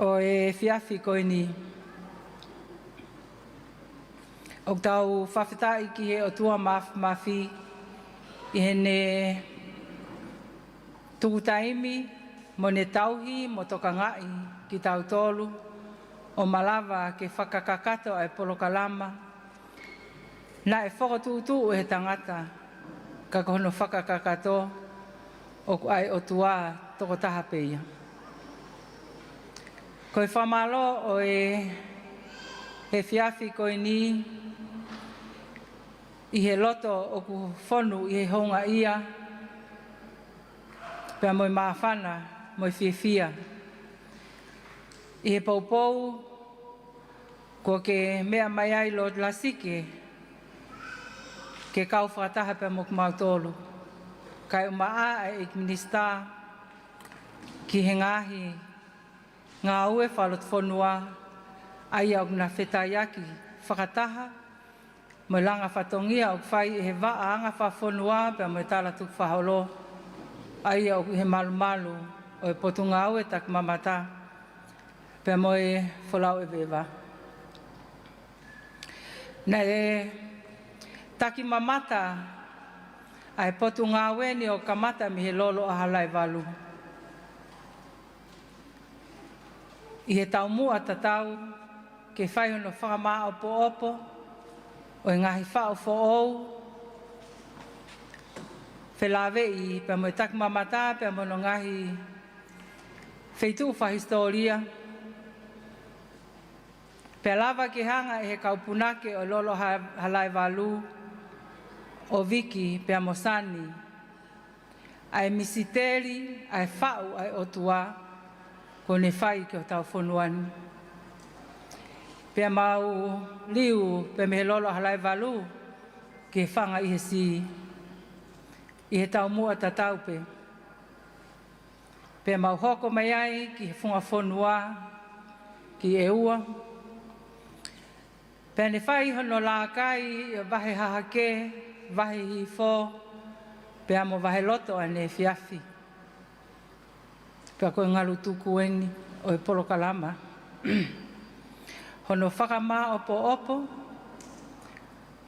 S8: o e whiawhi koini. O tau whawhitai ki he o tua mawhi I hene tukutaimi mo ne tauhi mo toka ngai ki tau tolu o malawa ke whakakakato ai polokalama. Na e whakatutu he tangata ka kono whakakakato o ai o tua toko taha peia. Ko e whamalo o e whiawhi koe ni I he loto o ku whonu I he honga ia pia moi maafana, moi whiawhia. I he paupou ko ke mea mai ai Lord Lasike ke kau whakataha pia mo kumautolu. Kai umaa ai Eik Minister ki he ngahi ngā ue whalot whanua ai au na whetaiaki whakataha mo langa whatongia o whai he waa anga whawhanua pia mo tala tuk whaholo ai au he malu o e potu ngā ue tak mamata pia mo e wholau e wewa. Na e taki mamata ai potu ngā ue ni o kamata mi he lolo a halai walu. I he tau mua tatau ke whai hono whakamaa opo o e ngahi whao whoou. Whelawe I pia mo e tak mamata pia mo no ngahi wheitu whahistoria. Pia lava ke hanga e he kaupunake o lolo halai walu o Viki pia mo sani. Ai misiteri, ai whau, ai otua, ko ne whai ki o tau whonuani. Pia mau liu pia me he lolo halai walu ke whanga I he si. I he tau mua tatau pe. Pia mau hoko mai ai ki he whunga whonua ki e ua. Pia ne whai hono la kai vahe hahake, vahe hifo, pia mo vahe loto ane whiawhi. Pia koe ngalu tuku eni o e polo kalama. Hono whakama opo,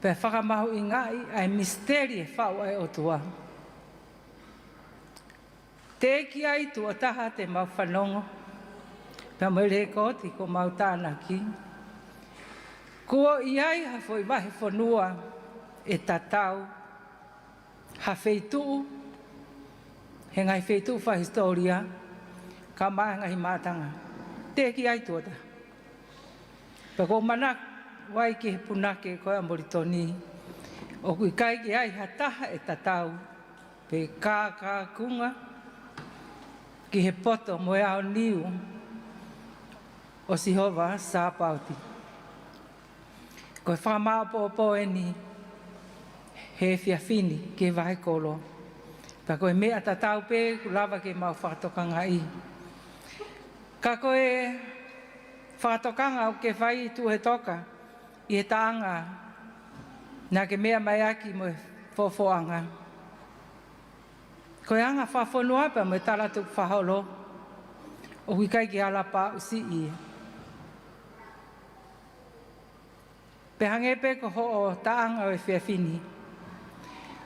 S8: pia whakamahu I ngai ai misteri e whau ai o tua. Te ki ai tu o taha te mau whanongo, pia mo le koti ko mau tāna ki. Kua I ai ha foi vahe whanua e tatau, ha wheituu, he ngai wheituu wha historia, ka maa ngai mātanga. Te ki ai tuota. Pea ko mana wai ki he punake koe a Moritoni, o kui kai ki ai ha taha e tatau, pe kā kunga, ki he poto mo e ao niu, o Sihova sa pauti. Koe whamao po eni, he whiawhini ke wahe kolo. Pea koe mea tatau pe, ku lava ke mau whakatokanga I. Ka koe whakatokanga o ke whai tu he toka, i he taanga nā ke mea mai aki mo fofoanga. Ko anga whafonua pa mo tala tuk whaholo o wikai ki ala pa usi i. Pe hangepe ko ho o taanga o e whiawhini.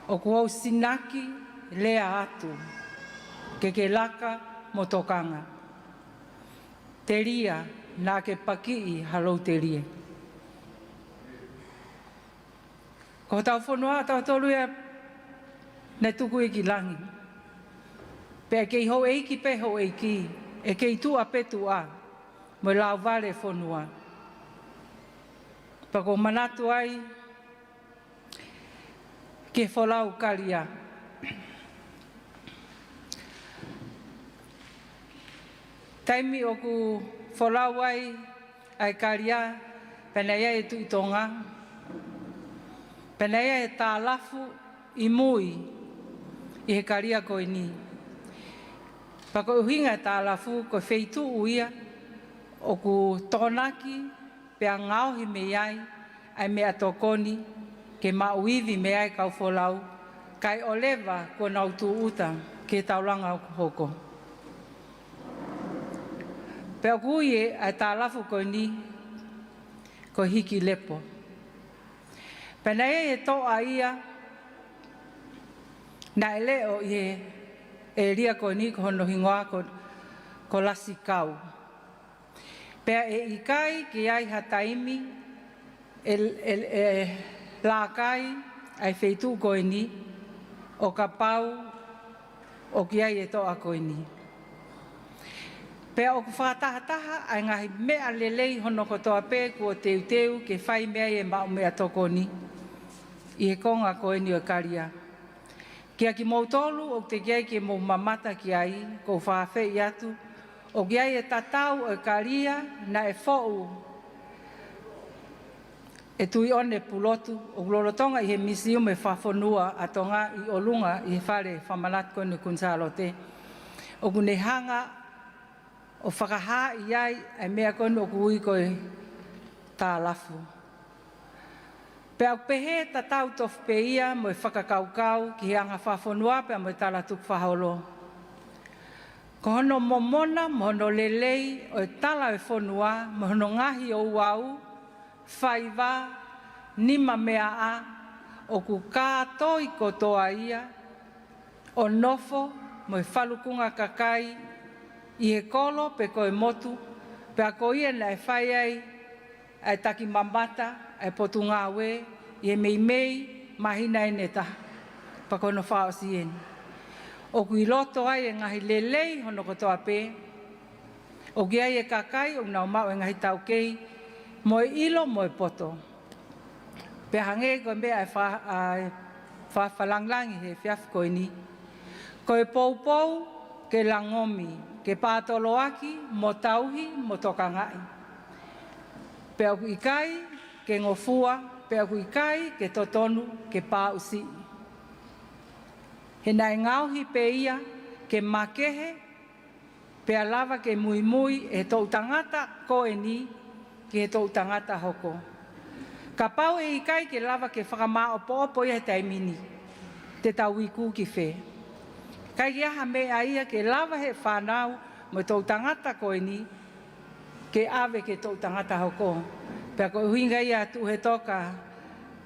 S8: O kuau sinaki lea atu ke laka mo tokanga. Te ria nā ke paki i halou te ria. Ko tau whanua tau tolu e ne tuku e ki langi. Pe kei ho eiki pe ho eiki, e kei tu a petu a, mo lau vale whanua. Pa ko manatu ai, ke whalau karia. Taimi o ku whalau ai, ai karia, penaia e tu i tonga, penaia e tā lafu i mui i he karia koe ni. Pa koe uhinga e tā lafu koe wheitu uia o ku tonaki pe a ngauhi me iai ai mea tokoni ke mauivi me ai kau wholau kai o lewa ko nau tu uta ke taulanga o hoko. Pe a kuie ai tā lafu koe ni koe hiki lepo. Penei e toa ia, na ele o e ria ko ni ko hono hingoa ko lasi kau. Pea e ikai ki ai hataimi, la kai ai feitu ko ni, o ka pau o ki ai e toa ko ni. Pea o ku whātahataha ai ngahi mea lelei hono ko toa pē kua teu ke whai mea e mau mea toko ni. I he konga koe ni o karia. Kia ki mautolu o te kiai ki mou mamata ki ai, ko whawhe i atu, o ki ai e tatau o karia na e whou. E tui one pulotu, o glorotonga i he misium e whawhonua a tonga i olunga i he whare whamanat koe ni kunsalo te. O kune hanga o whakaha i ai, ai mea koe o kui koe tā lafu. Pea pehe ta tau tof pe ia mo e whakakaukau ki anga whawhonua pea mo e tala tuk whaholo. Ko hono momona, mo hono lelei o e tala e whonua, mo hono ngahi o uau, whaiva, nima mea a, o ku kātoi kotoa ia, o nofo mo e whalukunga kakai, i he kolo pe koe motu, pea ko ia na e whai ai taki mamata, ai potu ngā we, i e mei mahina e neta, pa kono whao sien. O kui loto ai e ngahi lelei hono kotoa pē, o ki ai e kakai o nau mau e ngahi tau kei, mo e ilo mo e poto. Pe hange koe mea e whawhalanglangi he whiaf koe ni. Koe poupou ke langomi, ke pātoloaki, mo tauhi, mo tokangai. Pe au ikai, ke ngofua, pe au ikai, ke totonu, ke pāusi. He nai ngauhi pe ia, ke makehe, pe alawa ke mui mui, e tau tangata koe ni, ke he tau tangata hoko. Ka pau e ikai ke lava ke whakamā opo opo ia he taimini, te tau iku ki whē. Kai ki aha mea ia ke lava he whanau, mo tau tangata koe ni, ke ave ke tau tangata hoko. Pea koe huinga ia tu he toka,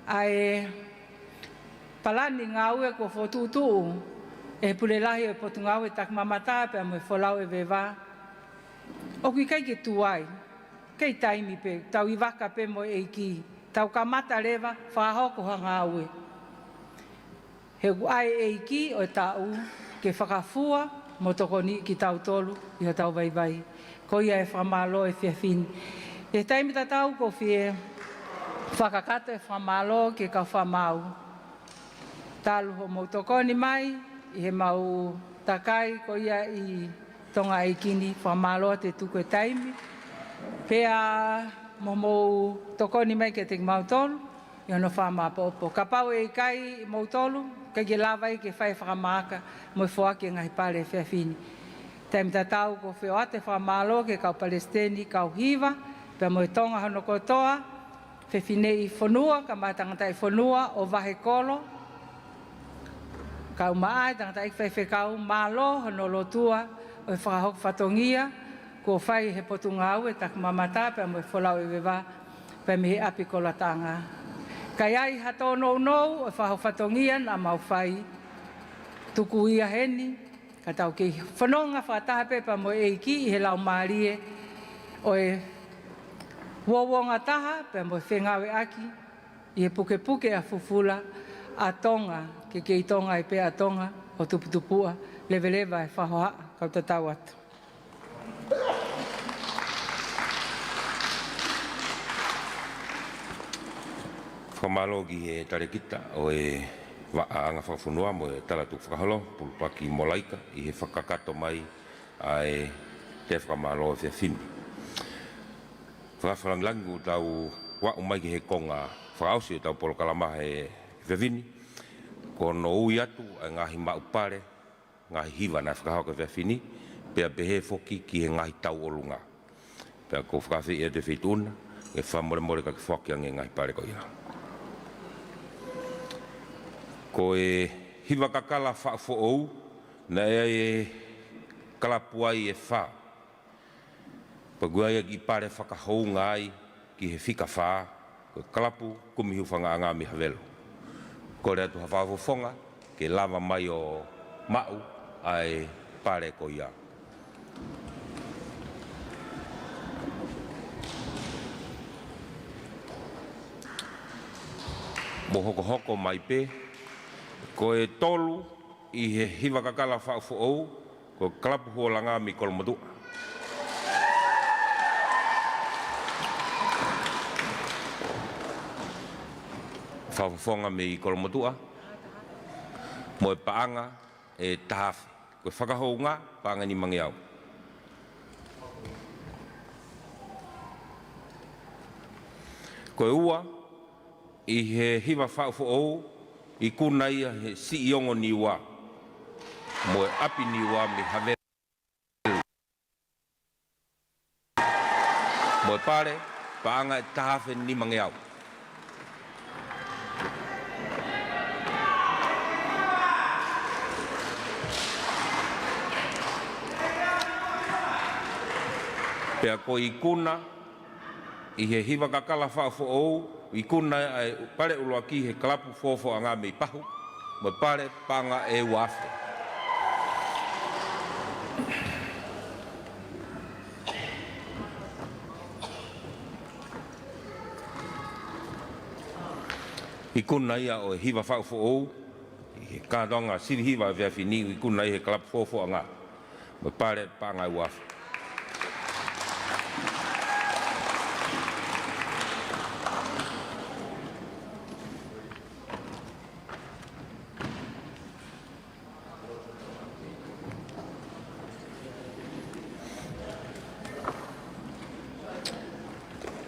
S8: ai palani ngā ue ko whotutu, e pulelahi e potu ngā ue tak mamata, pea mo e wholau e vewa. O kui kai ke tuai, kei taimi pe, tau i waka pe mo e ki, tau kamata rewa, whahoko ha ngā ue. He ai e ki o tau, ke whakafua, mo toko ni ki tau tolu, i ha tau vai vai. Ko ia e whamalo e whiawhini. E taimi ta tau ko whie, whakakato e whamalo ke ka whamau. Talu ho mo toko ni mai, i he mau takai ko ia i tonga e kini, whamalo te tuku e taimi. Pea mo toko ni mai ke te mau tolu, i hono whama popo. Ka pau e kai mau tolu, ka ke lawai ke whai whakamaka, mo i whoaki e ngahi pare e whiawhini. Taimi ta tau ko whio ate whamalo ke kau Palestini, kau hiva, pea mo i tonga hono kotoa, Whewhinei whanua, ka mai tangatai whanua o wahe kolo. Kau maai, tangatai whewhekau, malo, hono lotua, o e whakahok whatongia, ko whai he potunga au e tak mamata, pe mo e wholau e wewa, pe me he api kolatanga. Kai ai hato nou nou, o e whakahok whatongia, na mau whai, tuku ia heni, ka tau ki whanonga whataha pe pa mo e iki, i he lau maarie, o e wawonga taha, pe mo e whengawe aki, i he puke puke a fufula, a tonga, ke i tonga i pe a tonga, o tuputupua, leveleva e whahoa, kau tatau atu.
S7: Whamalo ki he tarekita o e anga whawhunua mo e talatu whakaholo, pulpaki molaika, i he whakakato mai a e te whamalo e whiawhini. Whakawhalangilangu tau wau mai ki he konga whakausi o tau polokalama he whiawhini, ko no ui atu a ngahi maupare, ngahi hiwa na whakahauka whiawhini, pea behe whoki ki he ngahi tau olunga. Pea ko whakawhi e te whituna, e whamore ka ki whoki ange ngahi pare ko ia. Ko e hiwa kakala whaafo ou, na e kalapuai e wha. Paguai ki pare whakahou ngai ki he whika wha, ko kalapu kumihu whanga anga mi havelo. Ko rea tu hawhafofonga, ke lava mai o mau ai pare ko ia. Mo hoko mai pe, ko e tolu i he hiwa kakala whaafo ou, ko kalapu huolanga mi kolomotua. Whafafonga me i kolomotua, mo e paanga e tahawhi, ko e whakahou ngā paanga ni mangi au. Ko e ua, i he hiwa whaafo ou, i kuna ia he si iongo niwa, mo e api niwa mi have. Mo e pare, paanga e tahawhi ni mangi au. Pea ko i kuna, i he hiwa kakala whaafo ou, i kuna e pare uloa ki he kalapu fofo a ngā mei pahu, mo pare panga e wafe. I kuna ia o e hiwa whaafo ou, i he kātonga siri hiwa e whiawhini, i kuna i he kalapu fofo a ngā, mo pare panga e wafe.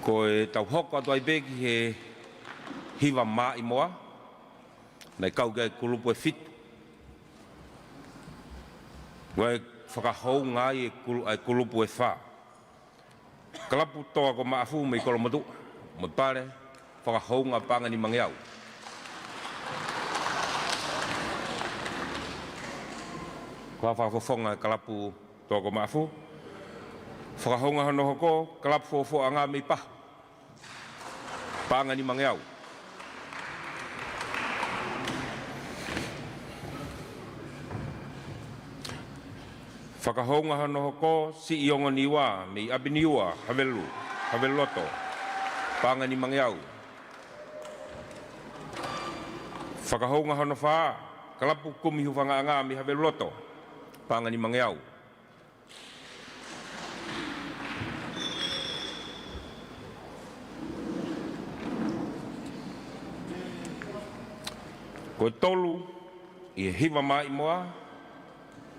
S7: Ko e tau hoko atu ai peki he hiwa mā i moa, nei kauga e kulupu e fitu. Wai whakahou ngai e kulupu e whā. Kalapu toa ko maafu me i kolomotu, mo pare whakahou ngā panga ni mangi au. Kua whakafonga kalapu toa ko maafu, whakahou ngā hono hoko, kalapu fofo a ngā mei pahu. Panga ni mangi au. Whakahonga hano hoko, si iongo niwa, me abi niwa, haveloto, panga ni mangi au. Whakahonga hano wha, kalapu kumihu whanga anga mi haveloto, panga ni mangi au. Ko tolu, i hiwa mai moa,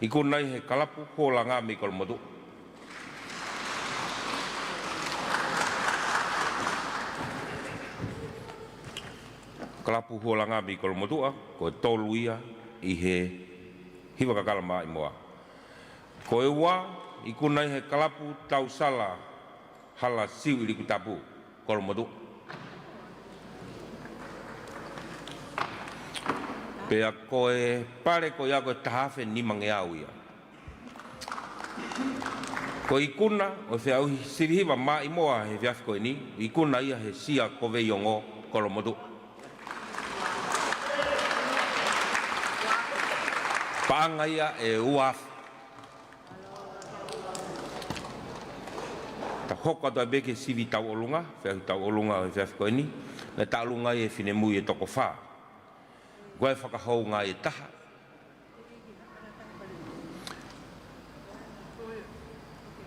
S7: i kunai he kalapu hola ngā mi kolomotu. Kalapu hola ngā mi kolomotua, ko tolu ia i he hiwa kakala mai moa. Ko e wā, i kunai he kalapu tau sala hala siu i riku tapu kolomotu. Pea koe pare ko ia koe tahafe ni mange au ia. Ko ikuna o fe au sirihiwa ma i moa he viafi koe ni, ikuna ia he sia ko vei ongo kolomodu. Paanga ia e uafu. Ta hoko ato e beke sivi tau olunga, fe tau olunga o viafi koe ni, na ta olunga e fine mui e toko wha. Goe whakahou ngā e taha.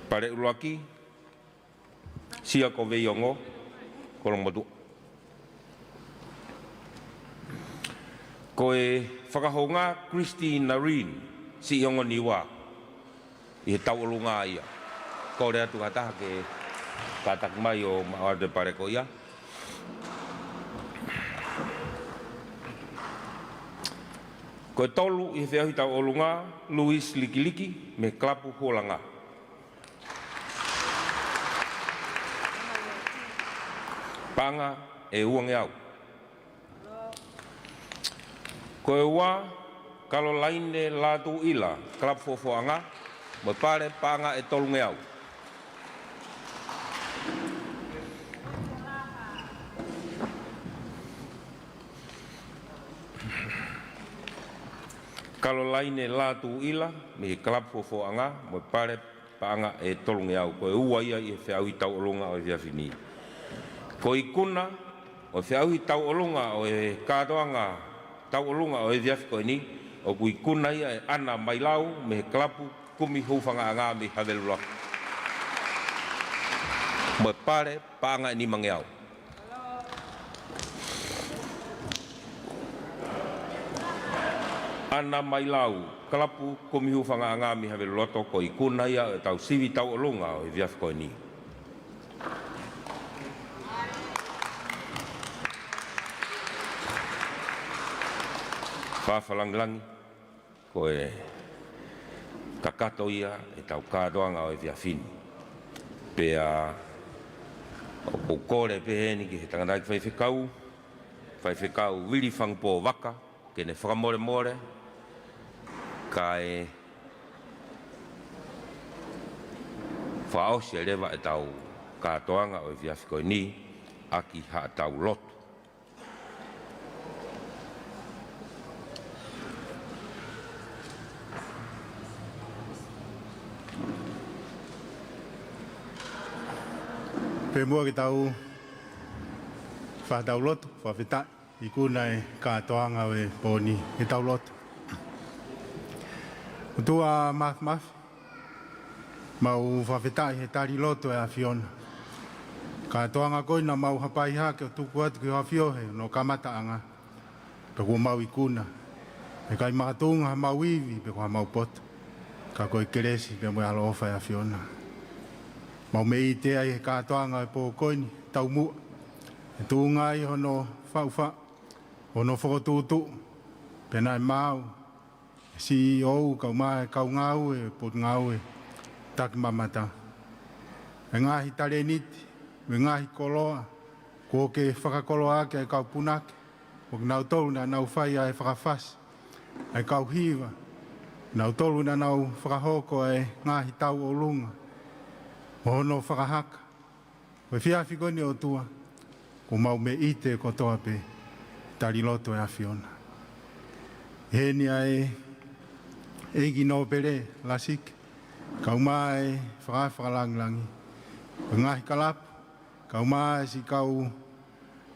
S7: Pare uruaki, sia ko vei ongo, kolomodu. Ko e whakahou ngā Christine Narine, si ongo niwa, i he tau olunga ia. Ko rea tu hataha ke katak mai o maawade pare ko ia. Ko e tolu i he whiahi tau olunga, Louis Likiliki, me klapu holanga. Panga e uange au. Ko e ua, Caroline Latu Ila, klapu fofoanga, mo pare panga e tolunge au. Caroline Latu Ila, me klapu fofoanga, mo pare panga e tolunge au. Ko e ua ia i he whiahi tau olunga o viafini. Ko ikuna o whiahi tau olunga o e kātoanga tau olunga o e viafi koe ni, o kui kuna ia e ana mai lau me klapu kumi hufanga anga me havelula. Mo pare paanga ni mange au. Ana mai lau klapu kumi hufanga anga me havelula to ko ikuna ia e tau sivi tau olunga o e viafi koe ni. Whawhalanglangi, ko e kakato ia e tau kādoanga o e viafini. Pea o pukore peheni ki he tanganai ki whaiwhekau wiri whangpo waka, ke ne whakamore more, ka e whaosia rewa e tau kādoanga o e viafiko ni, aki haa tau lotu.
S1: Pe mua ki tau whatau lotu, whawhita, i kuna e kātoanga o e pōni, i tau lotu. Utua math, mau whawhita i he tari lotu e a Fiona. Kātoanga koina mau hapai hake o tuku atu ki hawhiohe, no kamata anga. Pe kua mau i kuna. E kai mahatunga mau iwi, pe kua mau poto. Ka koe keresi, pe mua alo ofa e a Fiona. Mau me i te ai he kātoanga e pō koini, tau mua. E tūnga i hono whauwha, hono whakotūtu, pena e mau. E si ou, kau mai, kau ngau e, pot ngau e, taki mamata. E ngahi tare niti, me ngahi koloa, ko ke whakakoloa ake e kau punake, o nau tolu na nau whai a e whakawhasi, e kau hiwa, nau tolu na nau whakahoko e ngahi tau o lunga. Hono whakahaka. Koe whiawhi koni o tua. Ko mau me ite ko toa pe. Tari loto e a Fiona. Heni ai egi no pere lasik. Kau mai whakawhakalangilangi. Ko ngahi kalapu. Kau mai si kau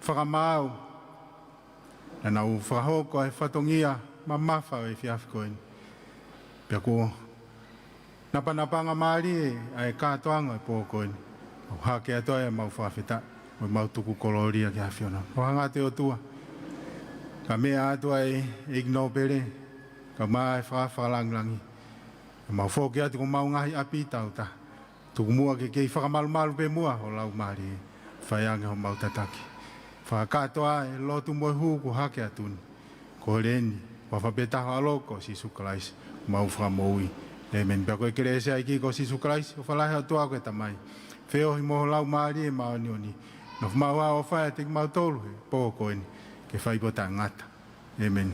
S1: whakamau. Na nau whakahoko e whatongia mamafa e whiawhi koni. Pea ko Napa maari ai kātoanga e pōkoini. O hake atoa e mau whawhita. O mau tuku koloria ki a Fiona. O hanga te o tua. Ka mea atua e igno pere. Ka maa e whawhalangilangi. E mau whoki atu ko mau ngahi api tau ta. Tuku mua ke kei whakamalu pe mua o lau maari e. Whaiange ho mau tataki. Whakatoa e lotu moe huu ko hake atuni. Ko reni. Whawhapetaho aloko si sukalaisi. Mau whakamoui. Amen. Pea koe kere ese aiki ko Sisu Christ, o whalahe o toa koe tamai. Wheo hi moho lau maari e maoni oni. No whmau a o whae te mau tolu he, pō koeni, ke whaipota ngata. Amen.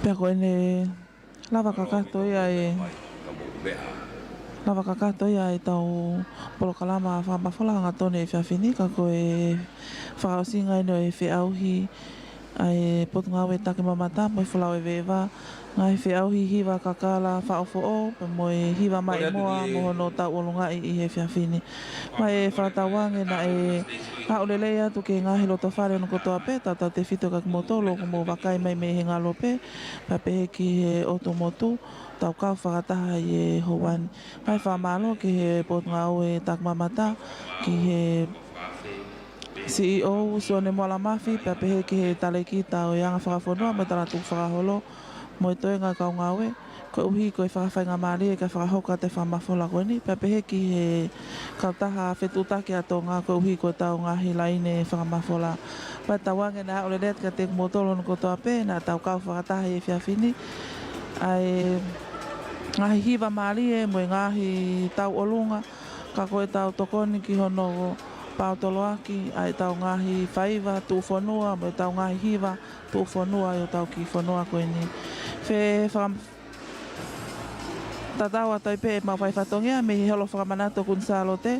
S5: Pea koe ne lava kakato ia e lava kakato ia e tau polokalama whamawholanga tone e whiawhini ka koe whakaosinga ino e whiauhi ai potunga we take mamata mo fulau e vewa ngai whiauhi hiwa kakala whaofo o pe mo e hiwa mai moa mo no tau olunga i e whiawhini mai e whatawange na e haolele atu ke ngahi loto whare no kotoa pe tata te whito kak motolo ko mo wakai mai me he ngalo pe pa pe ki he otomotu tau kau whakataha i e howani mai whamalo ki he potunga o e tak mamata ki he CEO Suone Moala Mafi pe pehe ki he talekita o ianga whakawhanua me tala tuk whakaholo mo e toi ngā kau ngawe ko uhi ko e whakawhai ngā maari e ka whakahoka te whamafola koe ni pe pehe ki he kautaha whetutake ato ngā ko uhi ko tau ngā hilaine whakamafola pa tawange na ole ret ka te kumotolo no kotoa pe na tau kau whakataha e whiawhini ai ngahi hiwa maari e mo e ngahi tau olunga ka koe tau tokoni ki hono pautoloaki ai tau ngahi whaiva tu whanua mo tau ngahi hiwa tu whanua i o tau ki whanua koe ni tatawa tai pe ma whai whatongia me hi holo whakamanato kun salo te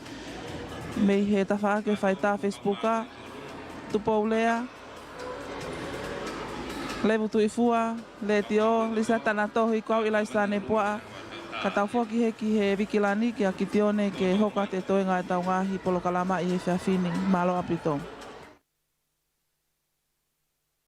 S5: me he tawhaake whaita Facebooka tupou lea levu tu ifua le tio lisa tanato hi kau ilai sane pua ka tau whoki he ki he wikilani ki a ki tione ke hoka te toenga e tau ngahi polokalama i he whiawhini malo apito.